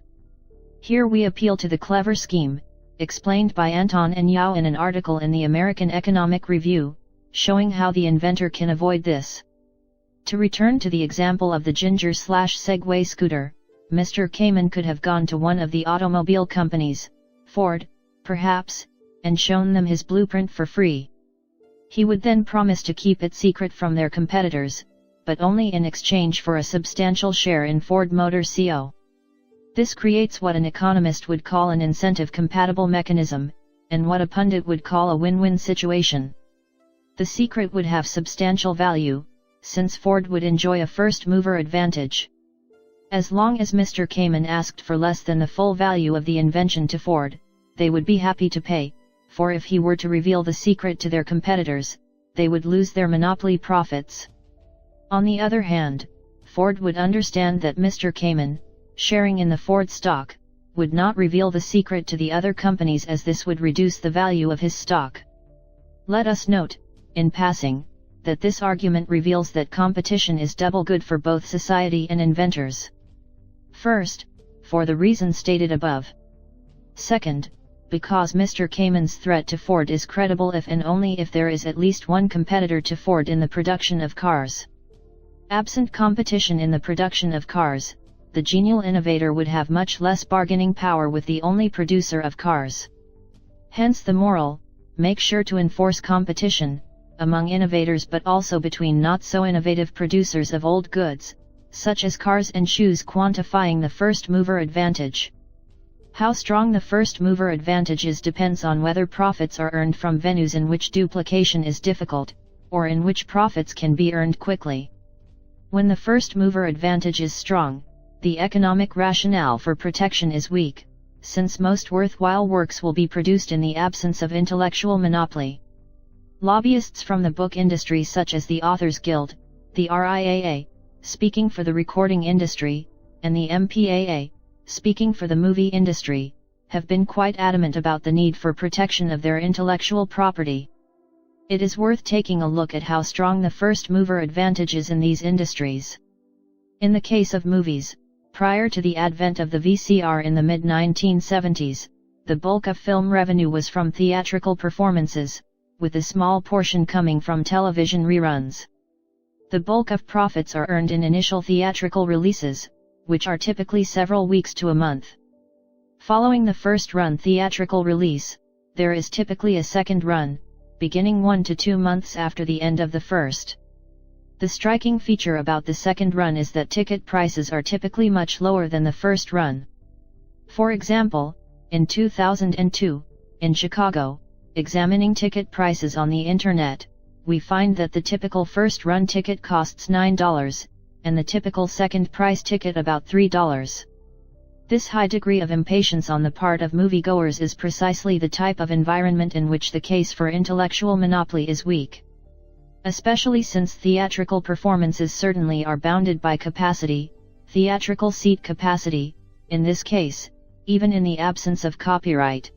Here we appeal to the clever scheme, explained by Anton and Yao in an article in the American Economic Review, showing how the inventor can avoid this. To return to the example of the Ginger/Segway scooter, Mr. Kamen could have gone to one of the automobile companies, Ford, perhaps, and shown them his blueprint for free. He would then promise to keep it secret from their competitors, but only in exchange for a substantial share in Ford Motor Co. This creates what an economist would call an incentive-compatible mechanism, and what a pundit would call a win-win situation. The secret would have substantial value, since Ford would enjoy a first-mover advantage. As long as Mr. Kamen asked for less than the full value of the invention to Ford, they would be happy to pay, for if he were to reveal the secret to their competitors, they would lose their monopoly profits. On the other hand, Ford would understand that Mr. Kamen, sharing in the Ford stock, would not reveal the secret to the other companies as this would reduce the value of his stock. Let us note, in passing, that this argument reveals that competition is double good for both society and inventors. First, for the reason stated above. Second, because Mr. Kamen's threat to Ford is credible if and only if there is at least one competitor to Ford in the production of cars. Absent competition in the production of cars, the genial innovator would have much less bargaining power with the only producer of cars. Hence the moral, make sure to enforce competition, among innovators but also between not-so-innovative producers of old goods, such as cars and shoes, quantifying the first-mover advantage. How strong the first-mover advantage is depends on whether profits are earned from venues in which duplication is difficult, or in which profits can be earned quickly. When the first-mover advantage is strong, the economic rationale for protection is weak, since most worthwhile works will be produced in the absence of intellectual monopoly. Lobbyists from the book industry such as the Authors Guild, the RIAA, speaking for the recording industry, and the MPAA, speaking for the movie industry, have been quite adamant about the need for protection of their intellectual property. It is worth taking a look at how strong the first-mover advantage is in these industries. In the case of movies, prior to the advent of the VCR in the mid-1970s, the bulk of film revenue was from theatrical performances, with a small portion coming from television reruns. The bulk of profits are earned in initial theatrical releases, which are typically several weeks to a month. Following the first-run theatrical release, there is typically a second run, beginning 1 to 2 months after the end of the first. The striking feature about the second run is that ticket prices are typically much lower than the first run. For example, in 2002, in Chicago, examining ticket prices on the internet, we find that the typical first-run ticket costs $9, and the typical second-price ticket about $3. This high degree of impatience on the part of moviegoers is precisely the type of environment in which the case for intellectual monopoly is weak. Especially since theatrical performances certainly are bounded by capacity, theatrical seat capacity, in this case, even in the absence of copyright.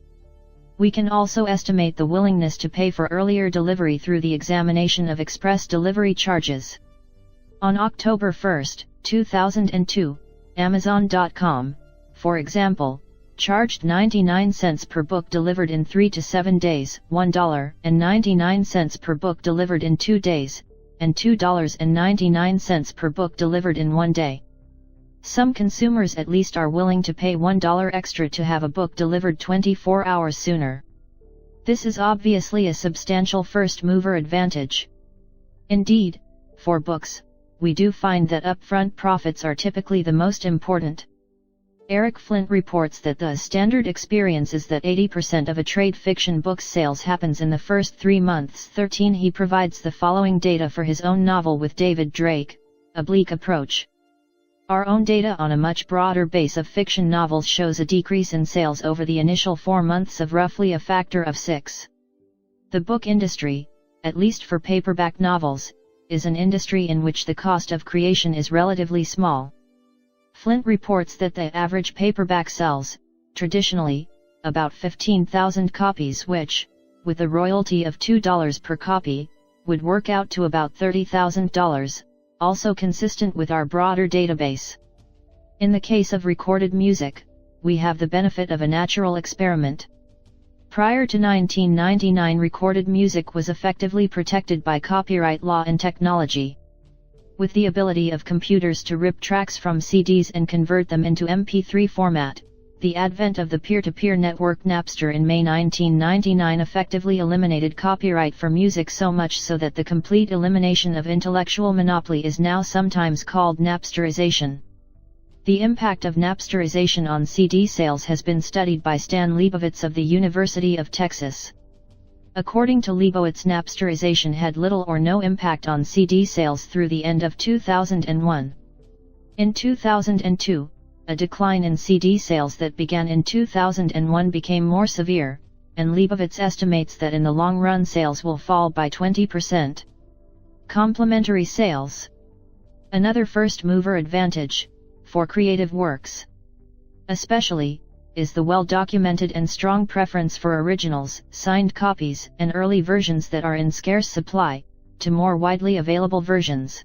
We can also estimate the willingness to pay for earlier delivery through the examination of express delivery charges. On October 1, 2002, Amazon.com, for example, charged 99 cents per book delivered in 3 to 7 days, $1.99 per book delivered in 2 days, and $2.99 per book delivered in 1 day. Some consumers at least are willing to pay $1 extra to have a book delivered 24 hours sooner. This is obviously a substantial first-mover advantage. Indeed, for books, we do find that upfront profits are typically the most important. Eric Flint reports that the standard experience is that 80% of a trade fiction book's sales happens in the first 3 months. 13. He provides the following data for his own novel with David Drake, A Bleak Approach. Our own data on a much broader base of fiction novels shows a decrease in sales over the initial 4 months of roughly a factor of 6. The book industry, at least for paperback novels, is an industry in which the cost of creation is relatively small. Flint reports that the average paperback sells, traditionally, about 15,000 copies which, with a royalty of $2 per copy, would work out to about $30,000, also consistent with our broader database. In the case of recorded music, we have the benefit of a natural experiment. Prior to 1999, recorded music was effectively protected by copyright law and technology. With the ability of computers to rip tracks from CDs and convert them into MP3 format, the advent of the peer-to-peer network Napster in May 1999 effectively eliminated copyright for music, so much so that the complete elimination of intellectual monopoly is now sometimes called Napsterization. The impact of Napsterization on CD sales has been studied by Stan Leibowitz of the University of Texas. According to Leibowitz, Napsterization had little or no impact on CD sales through the end of 2001. In 2002, a decline in CD sales that began in 2001 became more severe, and Leibowitz estimates that in the long run sales will fall by 20%. Complementary sales. Another first-mover advantage, for creative works. Especially, is the well-documented and strong preference for originals, signed copies, and early versions that are in scarce supply, to more widely available versions.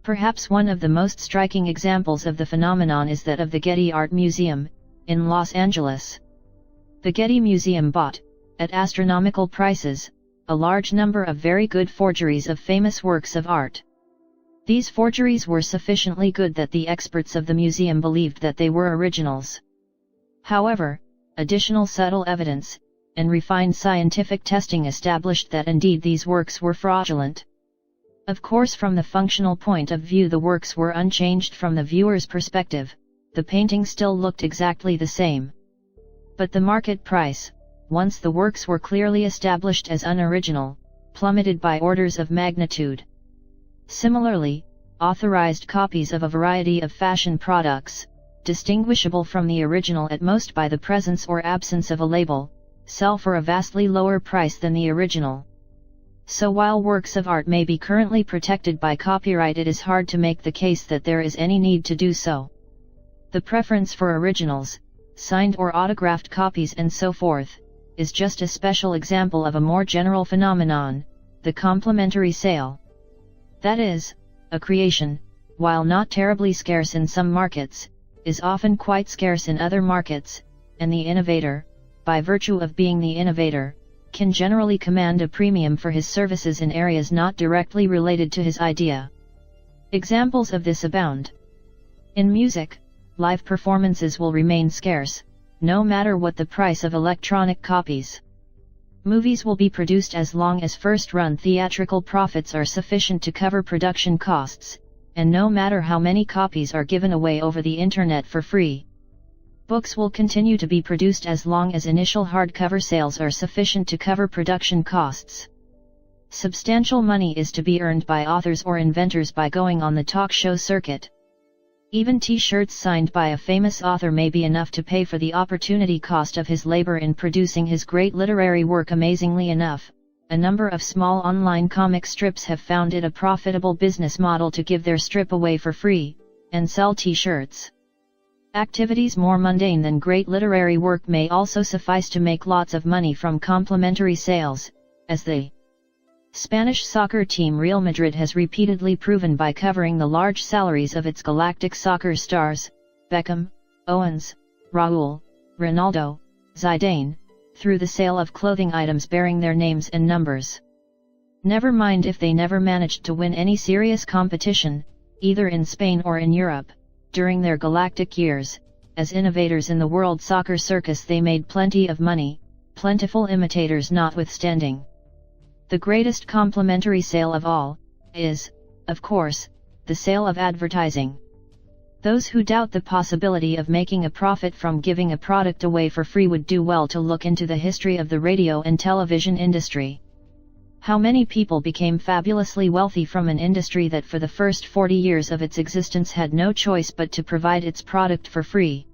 Perhaps one of the most striking examples of the phenomenon is that of the Getty Art Museum, in Los Angeles. The Getty Museum bought, at astronomical prices, a large number of very good forgeries of famous works of art. These forgeries were sufficiently good that the experts of the museum believed that they were originals. However, additional subtle evidence, and refined scientific testing established that indeed these works were fraudulent. Of course, from the functional point of view the works were unchanged. From the viewer's perspective, the painting still looked exactly the same. But the market price, once the works were clearly established as unoriginal, plummeted by orders of magnitude. Similarly, authorized copies of a variety of fashion products, distinguishable from the original at most by the presence or absence of a label, sell for a vastly lower price than the original. So while works of art may be currently protected by copyright, it is hard to make the case that there is any need to do so. The preference for originals, signed or autographed copies and so forth, is just a special example of a more general phenomenon, the complementary sale. That is, a creation, while not terribly scarce in some markets, is often quite scarce in other markets, and the innovator, by virtue of being the innovator, can generally command a premium for his services in areas not directly related to his idea. Examples of this abound. In music, live performances will remain scarce, no matter what the price of electronic copies. Movies will be produced as long as first-run theatrical profits are sufficient to cover production costs, and no matter how many copies are given away over the internet for free. Books will continue to be produced as long as initial hardcover sales are sufficient to cover production costs. Substantial money is to be earned by authors or inventors by going on the talk show circuit. Even T-shirts signed by a famous author may be enough to pay for the opportunity cost of his labor in producing his great literary work. Amazingly enough, a number of small online comic strips have found it a profitable business model to give their strip away for free, and sell T-shirts. Activities more mundane than great literary work may also suffice to make lots of money from complementary sales, as the Spanish soccer team Real Madrid has repeatedly proven by covering the large salaries of its galactic soccer stars, Beckham, Owens, Raúl, Ronaldo, Zidane, through the sale of clothing items bearing their names and numbers. Never mind if they never managed to win any serious competition, either in Spain or in Europe, during their galactic years. As innovators in the world soccer circus they made plenty of money, plentiful imitators notwithstanding. The greatest complementary sale of all, is, of course, the sale of advertising. Those who doubt the possibility of making a profit from giving a product away for free would do well to look into the history of the radio and television industry. How many people became fabulously wealthy from an industry that for the first 40 years of its existence had no choice but to provide its product for free?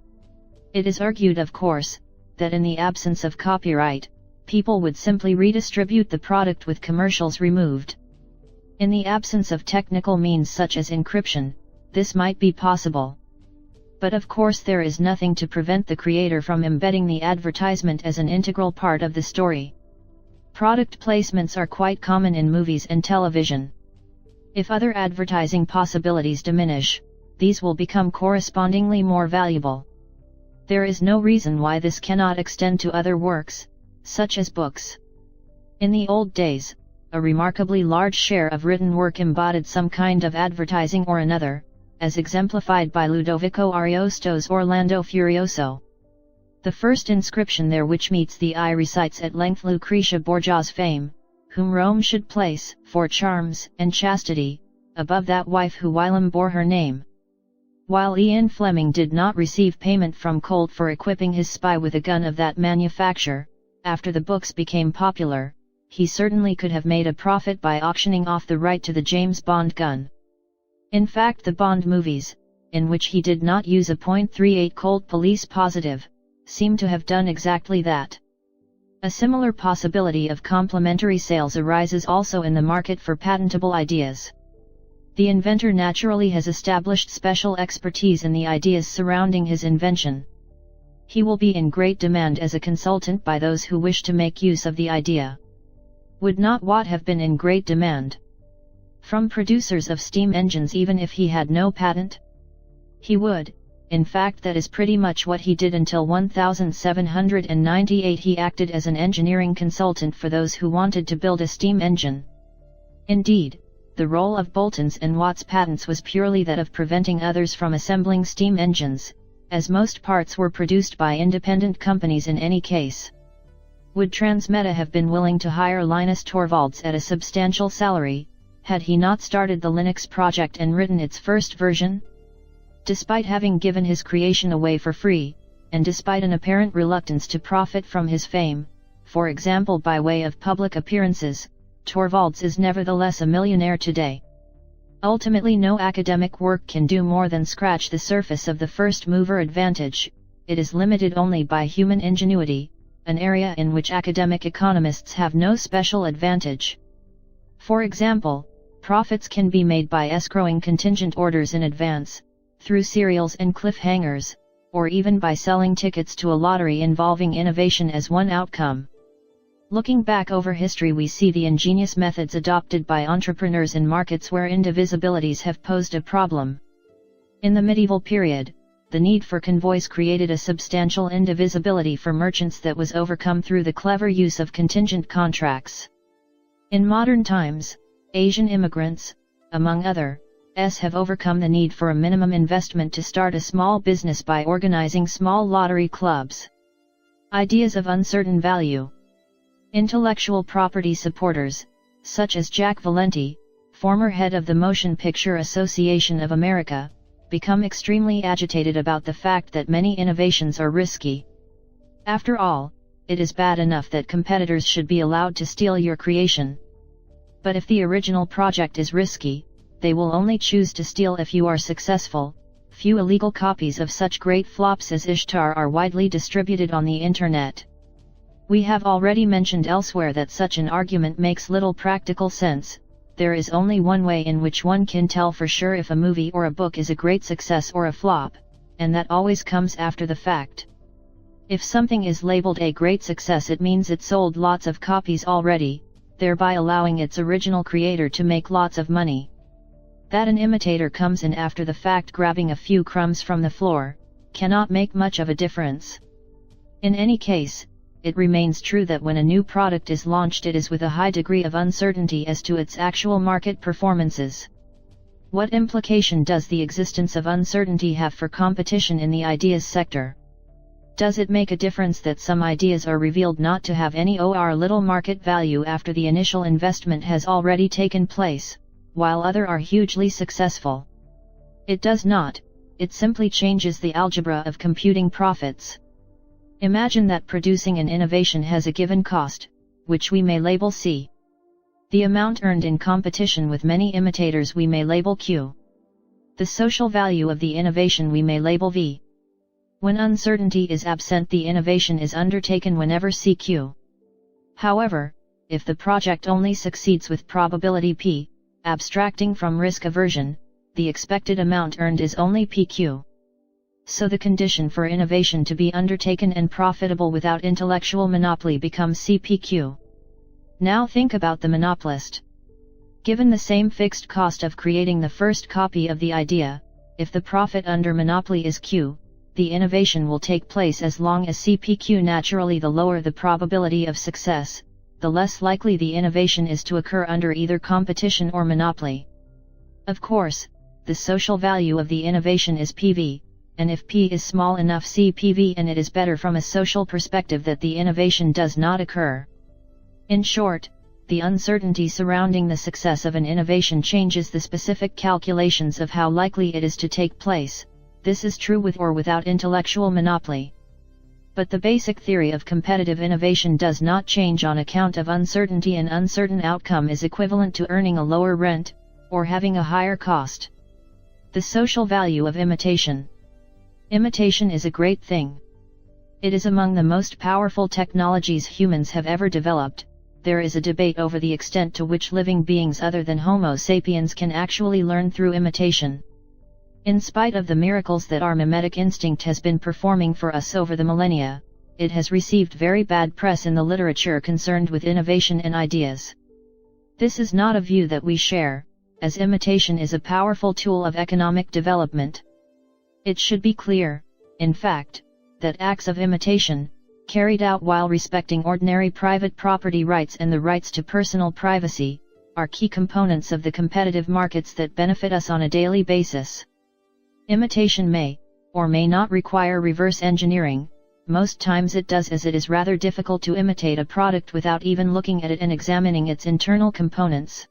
It is argued, of course, that in the absence of copyright, people would simply redistribute the product with commercials removed. In the absence of technical means such as encryption, this might be possible. But of course there is nothing to prevent the creator from embedding the advertisement as an integral part of the story. Product placements are quite common in movies and television. If other advertising possibilities diminish, these will become correspondingly more valuable. There is no reason why this cannot extend to other works, such as books. In the old days, a remarkably large share of written work embodied some kind of advertising or another, as exemplified by Ludovico Ariosto's Orlando Furioso. The first inscription there which meets the eye recites at length Lucretia Borgia's fame, whom Rome should place, for charms and chastity, above that wife who whilom bore her name. While Ian Fleming did not receive payment from Colt for equipping his spy with a gun of that manufacture, after the books became popular, he certainly could have made a profit by auctioning off the right to the James Bond gun. In fact, the Bond movies, in which he did not use a .38 Colt Police Positive, seem to have done exactly that. A similar possibility of complementary sales arises also in the market for patentable ideas. The inventor naturally has established special expertise in the ideas surrounding his invention. He will be in great demand as a consultant by those who wish to make use of the idea. Would not Watt have been in great demand from producers of steam engines even if he had no patent? He would. In fact, that is pretty much what he did until 1798. He acted as an engineering consultant for those who wanted to build a steam engine. Indeed, the role of Boulton's and Watt's patents was purely that of preventing others from assembling steam engines, as most parts were produced by independent companies in any case. Would Transmeta have been willing to hire Linus Torvalds at a substantial salary, had he not started the Linux project and written its first version? Despite having given his creation away for free, and despite an apparent reluctance to profit from his fame, for example by way of public appearances, Torvalds is nevertheless a millionaire today. Ultimately, no academic work can do more than scratch the surface of the first mover advantage. It is limited only by human ingenuity, an area in which academic economists have no special advantage. For example, profits can be made by escrowing contingent orders in advance, through serials and cliffhangers, or even by selling tickets to a lottery involving innovation as one outcome. Looking back over history, we see the ingenious methods adopted by entrepreneurs in markets where indivisibilities have posed a problem. In the medieval period, the need for convoys created a substantial indivisibility for merchants that was overcome through the clever use of contingent contracts. In modern times, Asian immigrants, among others, have overcome the need for a minimum investment to start a small business by organizing small lottery clubs. Ideas of uncertain value. Intellectual property supporters, such as Jack Valenti, former head of the Motion Picture Association of America, become extremely agitated about the fact that many innovations are risky. After all, it is bad enough that competitors should be allowed to steal your creation. But if the original project is risky, they will only choose to steal if you are successful. Few illegal copies of such great flops as Ishtar are widely distributed on the internet. We have already mentioned elsewhere that such an argument makes little practical sense. There is only one way in which one can tell for sure if a movie or a book is a great success or a flop, and that always comes after the fact. If something is labeled a great success, it means it sold lots of copies already, thereby allowing its original creator to make lots of money. That an imitator comes in after the fact grabbing a few crumbs from the floor, cannot make much of a difference. In any case, it remains true that when a new product is launched, it is with a high degree of uncertainty as to its actual market performances. What implication does the existence of uncertainty have for competition in the ideas sector? Does it make a difference that some ideas are revealed not to have any or little market value after the initial investment has already taken place, while others are hugely successful? It does not. It simply changes the algebra of computing profits. Imagine that producing an innovation has a given cost, which we may label C. The amount earned in competition with many imitators we may label Q. The social value of the innovation we may label V. When uncertainty is absent, the innovation is undertaken whenever CQ. However, if the project only succeeds with probability P, abstracting from risk aversion, the expected amount earned is only PQ. So the condition for innovation to be undertaken and profitable without intellectual monopoly becomes CPQ. Now think about the monopolist. Given the same fixed cost of creating the first copy of the idea, if the profit under monopoly is Q, the innovation will take place as long as CPQ. Naturally, the lower the probability of success, the less likely the innovation is to occur under either competition or monopoly. Of course, the social value of the innovation is PV, and if P is small enough, CPV, and it is better from a social perspective that the innovation does not occur. In short, the uncertainty surrounding the success of an innovation changes the specific calculations of how likely it is to take place. This is true with or without intellectual monopoly. But the basic theory of competitive innovation does not change on account of uncertainty. An uncertain outcome is equivalent to earning a lower rent, or having a higher cost. The social value of imitation. Imitation is a great thing. It is among the most powerful technologies humans have ever developed. There is a debate over the extent to which living beings other than Homo sapiens can actually learn through imitation. In spite of the miracles that our mimetic instinct has been performing for us over the millennia, it has received very bad press in the literature concerned with innovation and ideas. This is not a view that we share, as imitation is a powerful tool of economic development. It should be clear, in fact, that acts of imitation, carried out while respecting ordinary private property rights and the rights to personal privacy, are key components of the competitive markets that benefit us on a daily basis. Imitation may, or may not require reverse engineering. Most times it does, as it is rather difficult to imitate a product without even looking at it and examining its internal components.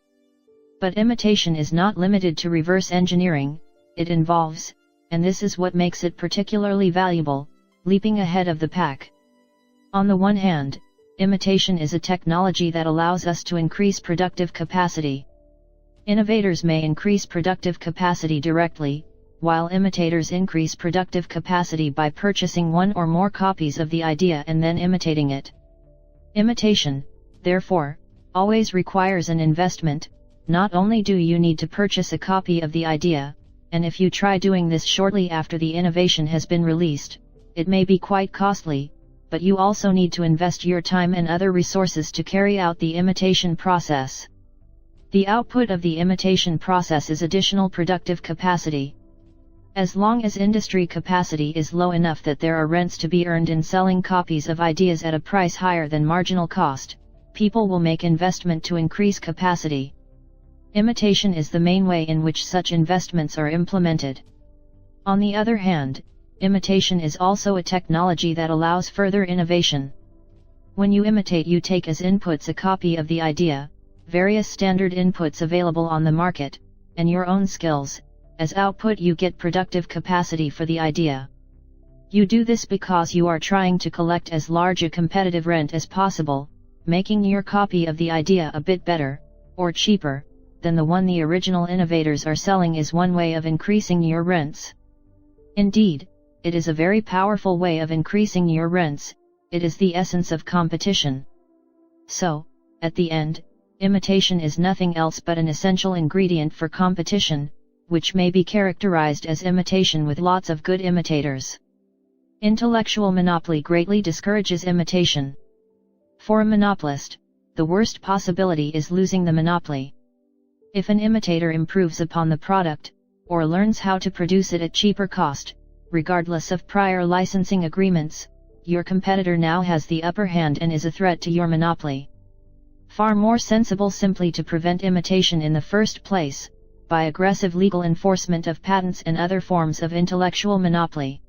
But imitation is not limited to reverse engineering. It involves, and this is what makes it particularly valuable, leaping ahead of the pack. On the one hand, imitation is a technology that allows us to increase productive capacity. Innovators may increase productive capacity directly, while imitators increase productive capacity by purchasing one or more copies of the idea and then imitating it. Imitation, therefore, always requires an investment. Not only do you need to purchase a copy of the idea, and if you try doing this shortly after the innovation has been released, it may be quite costly, but you also need to invest your time and other resources to carry out the imitation process. The output of the imitation process is additional productive capacity. As long as industry capacity is low enough that there are rents to be earned in selling copies of ideas at a price higher than marginal cost, people will make investment to increase capacity. Imitation is the main way in which such investments are implemented. On the other hand, imitation is also a technology that allows further innovation. When you imitate, you take as inputs a copy of the idea, various standard inputs available on the market, and your own skills. As output, you get productive capacity for the idea. You do this because you are trying to collect as large a competitive rent as possible, making your copy of the idea a bit better, or cheaper, than the one the original innovators are selling is one way of increasing your rents. Indeed, it is a very powerful way of increasing your rents. It is the essence of competition. So, at the end, imitation is nothing else but an essential ingredient for competition, which may be characterized as imitation with lots of good imitators. Intellectual monopoly greatly discourages imitation. For a monopolist, the worst possibility is losing the monopoly. If an imitator improves upon the product, or learns how to produce it at cheaper cost, regardless of prior licensing agreements, your competitor now has the upper hand and is a threat to your monopoly. Far more sensible simply to prevent imitation in the first place, by aggressive legal enforcement of patents and other forms of intellectual monopoly.